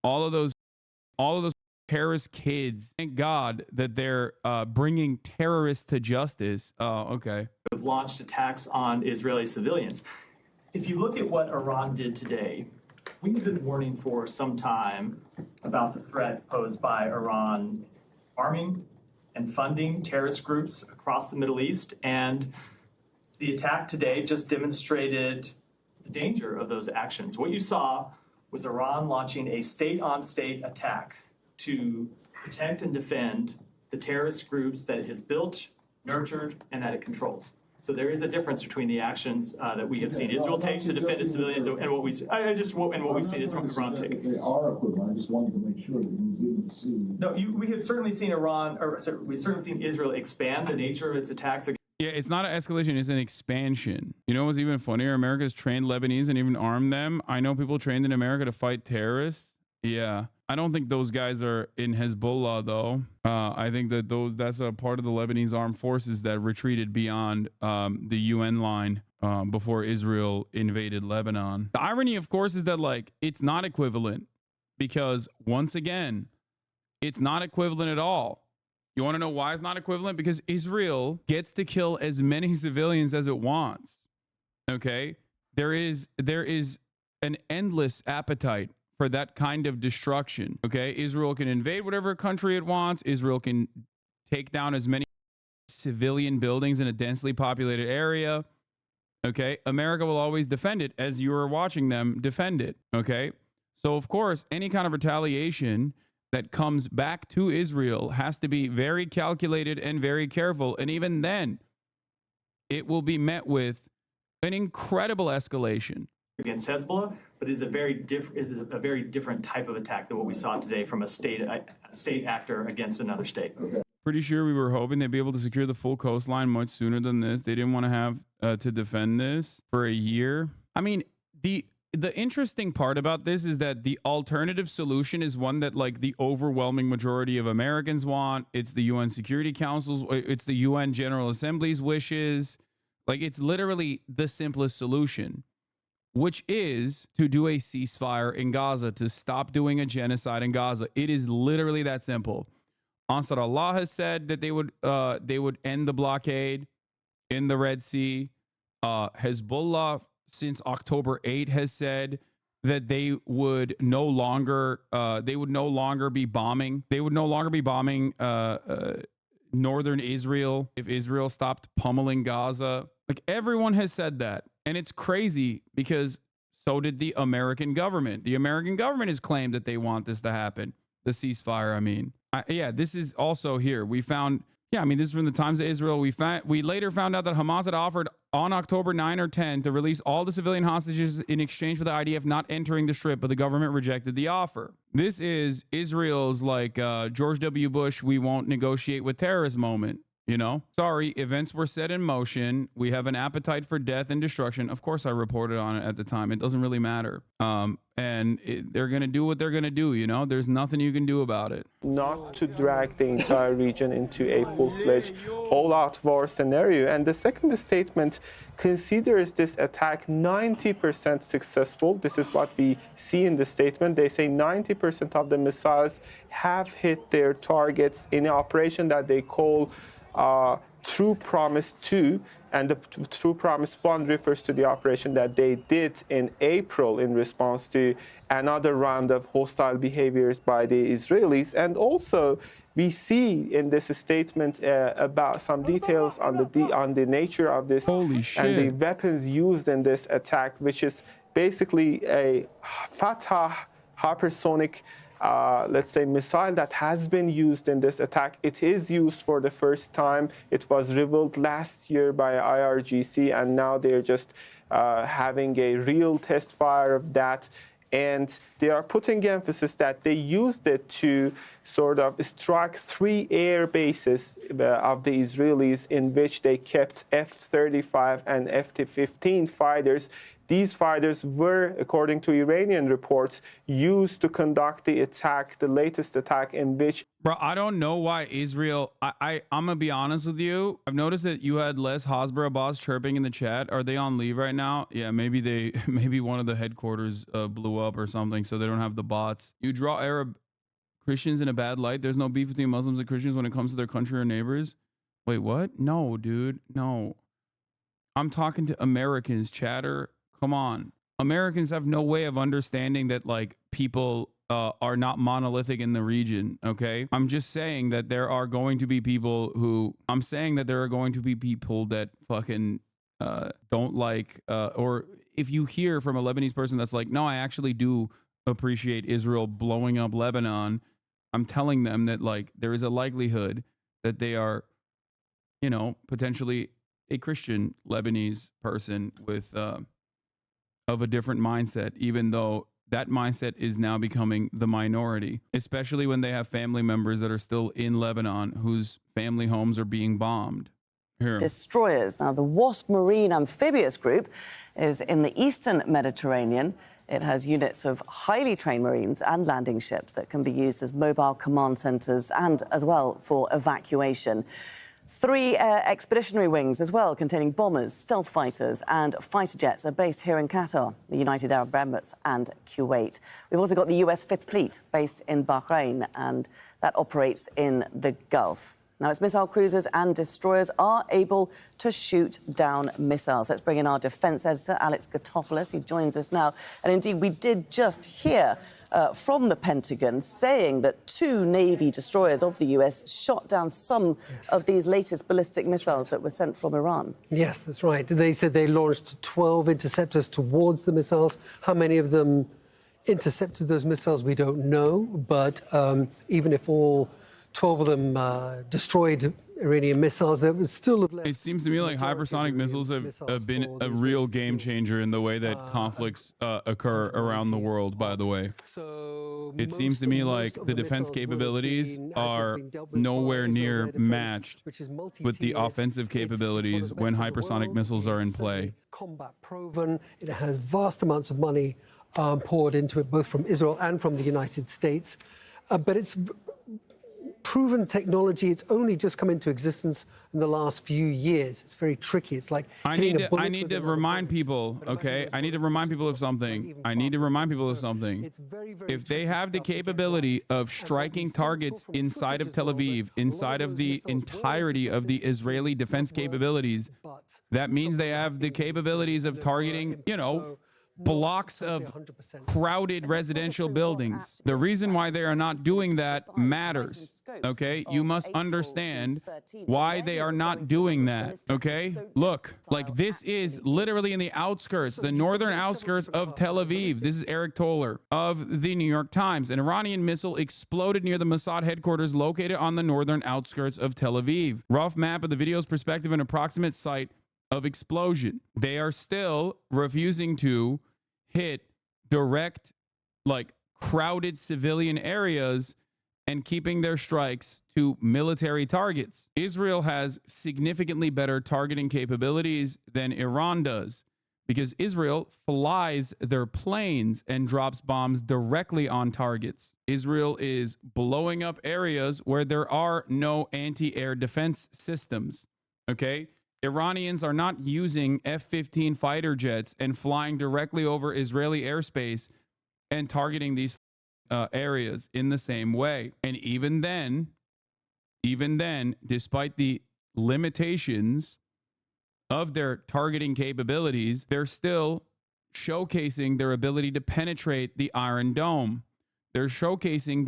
All of those terrorist kids. Thank God that they're bringing terrorists to justice. Oh, okay. Have launched attacks on Israeli civilians. If you look at what Iran did today, we've been warning for some time about the threat posed by Iran arming and funding terrorist groups across the Middle East. And the attack today just demonstrated the danger of those actions. What you saw was Iran launching a state-on-state attack to protect and defend the terrorist groups that it has built, nurtured, and that it controls. So there is a difference between the actions that we have seen Israel take to defend its civilians and what we see. And what we've seen is Iran take. They are equivalent. I just wanted to make sure that you didn't see. No, we have certainly seen we've certainly seen Israel expand the nature of its attacks. Yeah, it's not an escalation, it's an expansion. You know what's even funnier? America's trained Lebanese and even armed them. I know people trained in America to fight terrorists. Yeah. I don't think those guys are in Hezbollah, though. I think that that's a part of the Lebanese armed forces that retreated beyond the UN line before Israel invaded Lebanon. The irony, of course, is that, like, it's not equivalent because, once again, it's not equivalent at all. You want to know why it's not equivalent? Because Israel gets to kill as many civilians as it wants. Okay? There is an endless appetite for that kind of destruction. Okay? Israel can invade whatever country it wants. Israel can take down as many civilian buildings in a densely populated area. Okay? America will always defend it as you are watching them defend it. Okay? So, of course, any kind of retaliation that comes back to Israel has to be very calculated and very careful. And even then, it will be met with an incredible escalation Against Hezbollah, but is a very different type of attack than what we saw today from a state actor against another state. Pretty sure we were hoping they'd be able to secure the full coastline much sooner than this. They didn't want to have to defend this for a year. I mean, the interesting part about this is that the alternative solution is one that, like, the overwhelming majority of Americans want. It's the UN Security Council's, it's the UN General Assembly's wishes. Like, it's literally the simplest solution, which is to do a ceasefire in Gaza, to stop doing a genocide in Gaza. It is literally that simple. Ansar Allah has said that they would end the blockade in the Red Sea. Hezbollah, since October 8, has said that they would no longer be bombing. They would no longer be bombing northern Israel if Israel stopped pummeling Gaza. Like, everyone has said that. And it's crazy because so did the American government. The American government has claimed that they want this to happen. The ceasefire, I mean. Yeah, this is also here. We found, yeah, I mean, this is from the Times of Israel. We later found out that Hamas had offered on October 9 or 10 to release all the civilian hostages in exchange for the IDF not entering the Strip, but the government rejected the offer. This is Israel's, like, George W. Bush, we won't negotiate with terrorists moment. You know, sorry, events were set in motion. We have an appetite for death and destruction. Of course, I reported on it at the time. It doesn't really matter. They're going to do what they're going to do. You know, there's nothing you can do about it. Not to drag the entire region into a full-fledged all-out war scenario. And the second statement considers this attack 90% successful. This is what we see in the statement. They say 90% of the missiles have hit their targets in an operation that they call True Promise 2, and the True Promise 1 refers to the operation that they did in April in response to another round of hostile behaviors by the Israelis. And also, we see in this statement about some details on the nature of this and the weapons used in this attack, which is basically a Fatah hypersonic let's say, missile that has been used in this attack. It is used for the first time. It was revealed last year by IRGC, and now they're just having a real test fire of that. And they are putting emphasis that they used it to sort of strike 3 air bases of the Israelis in which they kept F-35 and F-15 fighters. These fighters were, according to Iranian reports, used to conduct the attack, the latest attack in which... Bro, I don't know why Israel... I'm going to be honest with you. I've noticed that you had less Hasbara boss chirping in the chat. Are they on leave right now? Yeah, maybe one of the headquarters blew up or something, so they don't have the bots. You draw Arab Christians in a bad light. There's no beef between Muslims and Christians when it comes to their country or neighbors. Wait, what? No, dude. No. I'm talking to Americans, chatter. Come on. Americans have no way of understanding that, like, people are not monolithic in the region, okay? I'm just saying that there are going to be people who... I'm saying that there are going to be people that fucking don't like... or if you hear from a Lebanese person that's like, no, I actually do appreciate Israel blowing up Lebanon, I'm telling them that, like, there is a likelihood that they are, you know, potentially a Christian Lebanese person with of a different mindset, even though that mindset is now becoming the minority, especially when they have family members that are still in Lebanon whose family homes are being bombed. Here. Destroyers. Now, the Wasp Marine Amphibious Group is in the eastern Mediterranean. It has units of highly trained Marines and landing ships that can be used as mobile command centres and as well for evacuation. 3 expeditionary wings as well, containing bombers, stealth fighters and fighter jets, are based here in Qatar, the United Arab Emirates and Kuwait. We've also got the US Fifth Fleet based in Bahrain, and that operates in the Gulf. Now, its missile cruisers and destroyers are able to shoot down missiles. Let's bring in our defence editor, Alex Gotopoulos. He joins us now. And indeed, we did just hear from the Pentagon saying that 2 Navy destroyers of the US shot down some of these latest ballistic missiles that were sent from Iran. Yes, that's right. They said they launched 12 interceptors towards the missiles. How many of them intercepted those missiles, we don't know. But even if all 12 of them destroyed Iranian missiles, there was still left. It seems to me like hypersonic missiles have been a real game changer in the way that conflicts occur around the world, by the way. It seems to me like the defense capabilities are nowhere near matched with the offensive capabilities when hypersonic missiles are in play. Combat proven. It has vast amounts of money poured into it, both from Israel and from the United States. But it's proven technology. It's only just come into existence in the last few years. It's very tricky. It's like I need to remind people, okay? I need to remind people of something. If they have the capability of striking targets inside of Tel Aviv, inside of the entirety of the Israeli defense capabilities, that means they have the capabilities of targeting, you know, blocks of crowded residential buildings. The reason why they are not doing that matters, okay? You must understand why they are not doing that, okay? Look, like, this is literally in the outskirts, the northern outskirts of Tel Aviv. This is Eric Toller of the New York Times. An Iranian missile exploded near the Mossad headquarters located on the northern outskirts of Tel Aviv. Rough map of the video's perspective and approximate site of explosion. They are still refusing to hit direct, like, crowded civilian areas and keeping their strikes to military targets. Israel has significantly better targeting capabilities than Iran does, because Israel flies their planes and drops bombs directly on targets. Israel is blowing up areas where there are no anti-air defense systems, okay? Iranians are not using F-15 fighter jets and flying directly over Israeli airspace and targeting these areas in the same way. And even then, despite the limitations of their targeting capabilities, they're still showcasing their ability to penetrate the Iron Dome. They're showcasing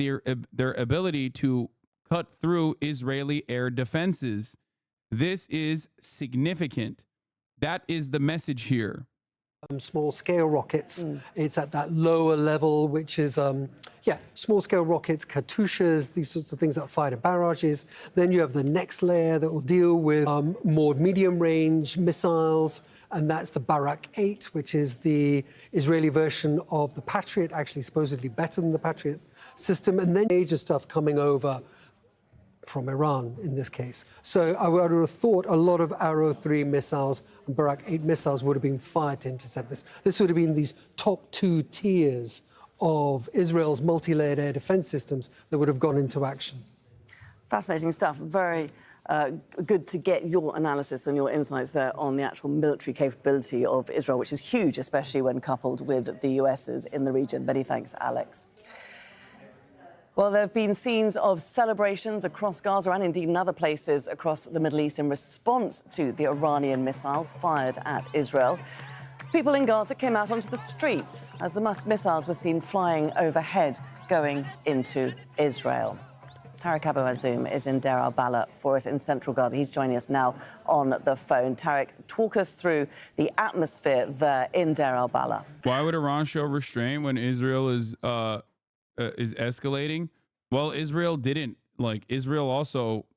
their ability to cut through Israeli air defenses. This is significant. That is the message here. Small-scale rockets. It's at that lower level, which is, small-scale rockets, Katyushas, these sorts of things that fire to barrages. Then you have the next layer that will deal with more medium-range missiles, and that's the Barak 8, which is the Israeli version of the Patriot, actually supposedly better than the Patriot system. And then major stuff coming over from Iran in this case. So I would have thought a lot of Arrow 3 missiles and Barak 8 missiles would have been fired to intercept this. This would have been these top 2 tiers of Israel's multi-layered air defense systems that would have gone into action. Fascinating stuff. Very good to get your analysis and your insights there on the actual military capability of Israel, which is huge, especially when coupled with the US's in the region. Many thanks, Alex. Well, there have been scenes of celebrations across Gaza and indeed in other places across the Middle East in response to the Iranian missiles fired at Israel. People in Gaza came out onto the streets as the missiles were seen flying overhead, going into Israel. Tarek Abu Azoum is in Deir al-Balah for us in central Gaza. He's joining us now on the phone. Tarek, talk us through the atmosphere there in Deir al-Balah. Why would Iran show restraint when Israel is escalating? Well, Israel didn't. Israel also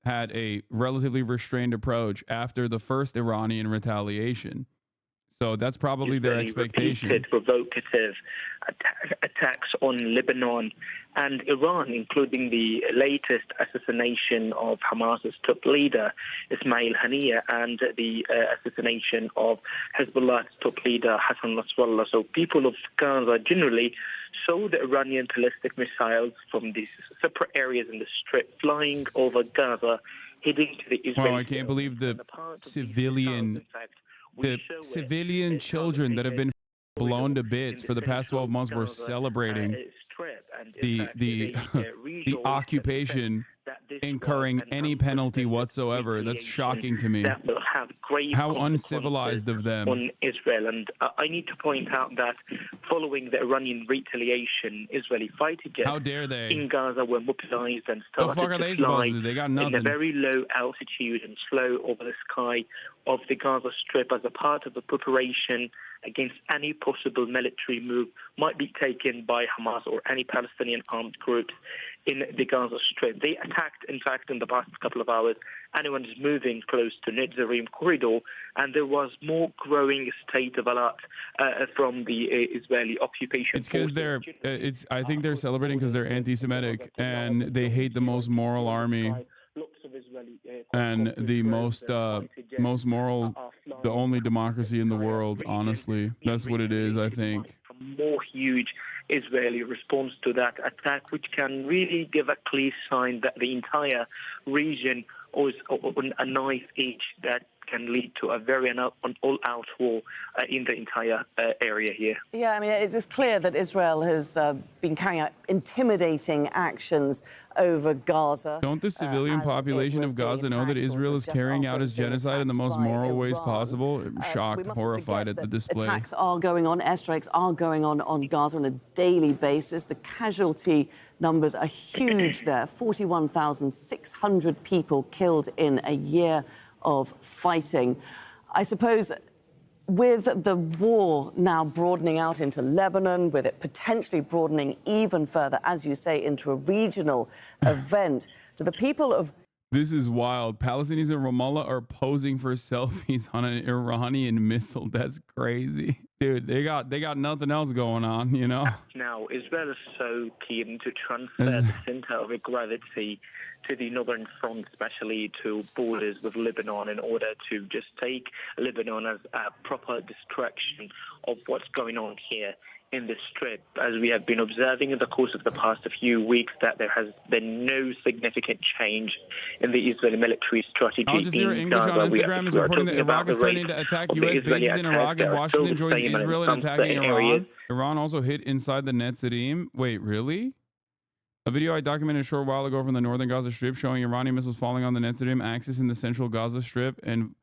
had a relatively restrained approach after the first Iranian retaliation. So that's probably their expectation. Repeated provocative attacks on Lebanon and Iran, including the latest assassination of Hamas's top leader, Ismail Haniyeh, and the assassination of Hezbollah's top leader, Hassan Nasrallah. So people of Gaza generally saw the Iranian ballistic missiles from these separate areas in the Strip flying over Gaza, heading to the Israeli... Well, I can't believe the civilian children that have been blown to bits for the past 12 months were celebrating the occupation incurring any penalty whatsoever. That's shocking to me. That will have grave How uncivilized of them. On Israel. And I need to point out that following the Iranian retaliation, Israeli fighter jets How dare they? in Gaza were mobilized and The started fuck are to they fly supposed to do? They got nothing. in a very low altitude and slow over the sky of the Gaza Strip as a part of the preparation against any possible military move might be taken by Hamas or any Palestinian armed groups in the Gaza Strip. They attacked, in fact, in the past couple of hours, anyone who's moving close to Netzarim corridor, and there was more growing state of alert from the Israeli occupation. It's because they're. I think they're celebrating because they're anti-Semitic and they hate the most moral army. And the most moral, the only democracy in the world, honestly. That's what it is, I think. A more huge Israeli response to that attack, which can really give a clear sign that the entire region is on a knife edge that can lead to a very all-out war in the entire area here. Yeah, I mean, it's clear that Israel has been carrying out intimidating actions over Gaza. Don't the civilian population of Gaza know that Israel is carrying out its genocide in the most moral ways possible? I'm shocked, horrified at the display. Attacks are going on, airstrikes are going on Gaza on a daily basis. The casualty numbers are huge there. 41,600 people killed in a year of fighting. I suppose with the war now broadening out into Lebanon, with it potentially broadening even further, as you say, into a regional event, do the people of... This is wild. Palestinians in Ramallah are posing for selfies on an Iranian missile. That's crazy. Dude, they got nothing else going on, you know? Now, Israel is so keen to transfer the center of gravity to the northern front, especially to borders with Lebanon, in order to just take Lebanon as a proper distraction of what's going on here in the Strip. As we have been observing in the course of the past few weeks, that there has been no significant change in the Israeli military strategy. Al Jazeera English on Instagram is reporting that Iraq is threatening to attack U.S. bases in Iraq, and Washington joins Israel in attacking Iran. Iran also hit inside the Netzarim. Wait, really? A video I documented a short while ago from the northern Gaza Strip showing Iranian missiles falling on the Netzarim axis in the central Gaza Strip and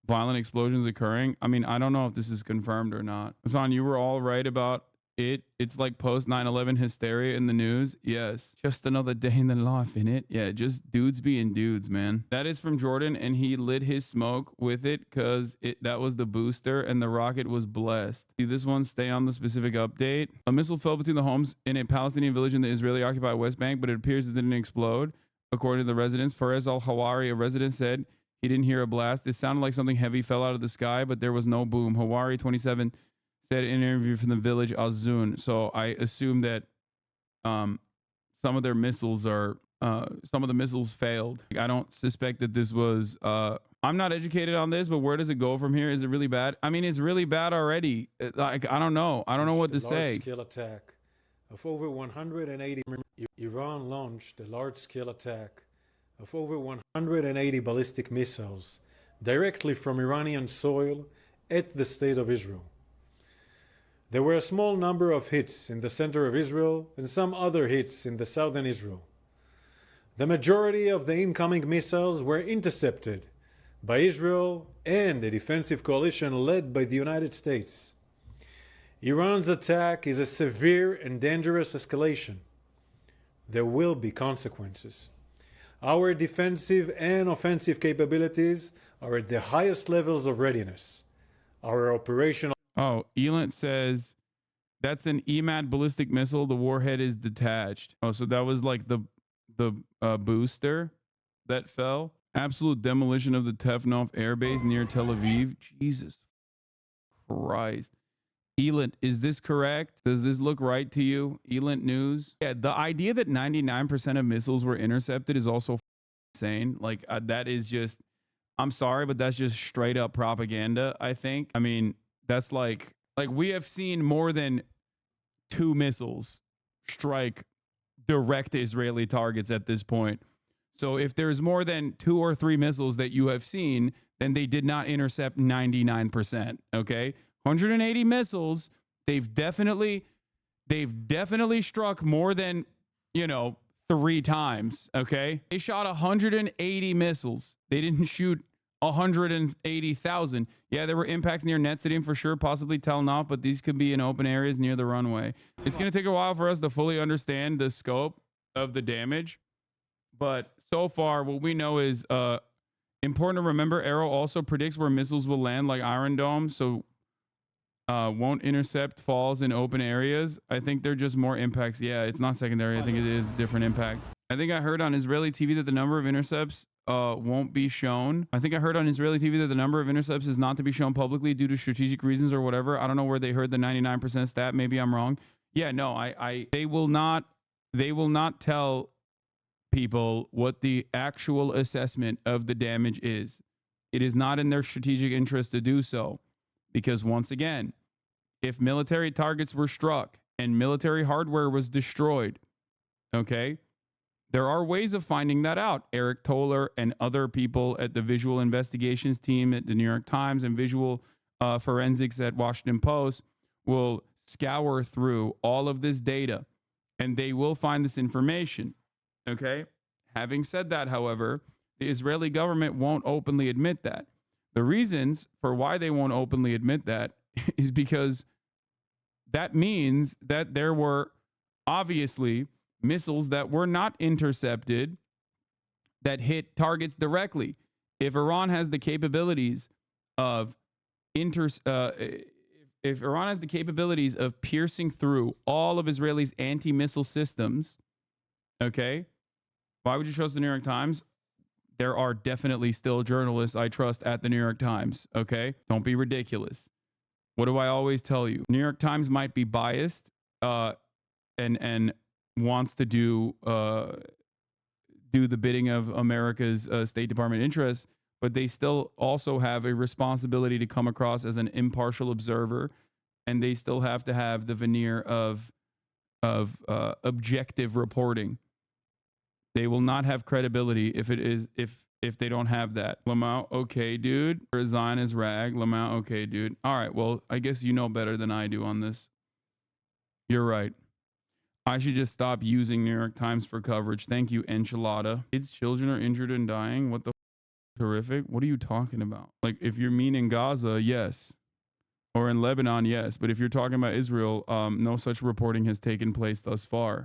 violent explosions occurring. I mean, I don't know if this is confirmed or not. Hasan, you were all right about it. It's like post 9/11 hysteria in the news. Yes, just another day in the life, in it. Yeah, just dudes being dudes, man. That is from Jordan, and he lit his smoke with it because that was the booster and the rocket was blessed. See this one? Stay on the specific update. A missile fell between the homes in a Palestinian village in the Israeli-occupied West Bank, but it appears it didn't explode. According to the residents, Faraz al-Hawari, a resident, said he didn't hear a blast. It sounded like something heavy fell out of the sky, but there was no boom. Hawari, 27, said in an interview from the village Azun. So I assume that some of their missiles are some of the missiles failed. I don't suspect that this was I'm not educated on this, but where does it go from here? Is it really bad? I mean, it's really bad already. Like, I don't know what to say. Large-scale attack of over 180. Iran launched a large-scale attack of over 180 ballistic missiles directly from Iranian soil at the state of Israel. There were a small number of hits in the center of Israel and some other hits in the southern Israel. The majority of the incoming missiles were intercepted by Israel and a defensive coalition led by the United States. Iran's attack is a severe and dangerous escalation. There will be consequences. Our defensive and offensive capabilities are at the highest levels of readiness. Our operational... Oh, Elant says that's an EMAD ballistic missile. The warhead is detached. Oh, so that was like the booster that fell. Absolute demolition of the Tefnov air base near Tel Aviv. Jesus Christ. Elant, is this correct? Does this look right to you? Elant News? Yeah, the idea that 99% of missiles were intercepted is also insane. Like, that is just, I'm sorry, but that's just straight up propaganda, I think. I mean, that's like we have seen more than 2 missiles strike direct Israeli targets at this point. So if there's more than 2 or 3 missiles that you have seen, then they did not intercept 99%. Okay, 180 missiles. They've definitely struck more than 3 times. Okay, they shot 180 missiles. They didn't shoot 180,000. Yeah, there were impacts near Netzidim for sure, possibly Tel Naf, but these could be in open areas near the runway. It's going to take a while for us to fully understand the scope of the damage, but so far what we know is important to remember. Arrow also predicts where missiles will land, like Iron Dome, so won't intercept falls in open areas. I think they're just more impacts. Yeah, it's not secondary. I think it is different impacts. I think I heard on Israeli TV that the number of intercepts won't be shown. I think I heard on Israeli TV that the number of intercepts is not to be shown publicly due to strategic reasons or whatever. I don't know where they heard the 99% stat. Maybe I'm wrong. Yeah, no, they will not tell people what the actual assessment of the damage is. It is not in their strategic interest to do so, because once again, if military targets were struck and military hardware was destroyed, okay, there are ways of finding that out. Eric Toller and other people at the visual investigations team at the New York Times and visual forensics at Washington Post will scour through all of this data and they will find this information. Okay. Having said that, however, the Israeli government won't openly admit that. The reasons for why they won't openly admit that is because that means that there were obviously missiles that were not intercepted that hit targets directly. If Iran has the capabilities of piercing through all of Israelis' anti-missile systems, okay, why would you trust the New York Times? There are definitely still journalists I trust at the New York Times, okay? Don't be ridiculous. What do I always tell you? New York Times might be biased and wants to do the bidding of America's State Department interests, but they still also have a responsibility to come across as an impartial observer, and they still have to have the veneer of objective reporting. They will not have credibility if they don't have that. Lamau, okay, dude. Resign as rag. Lamau, okay, dude. All right, well, I guess you know better than I do on this. You're right. I should just stop using New York Times for coverage. Thank you, enchilada. Kids, children are injured and dying. What the horrific? What are you talking about? Like, if you mean in Gaza, yes. Or in Lebanon, yes. But if you're talking about Israel, no such reporting has taken place thus far.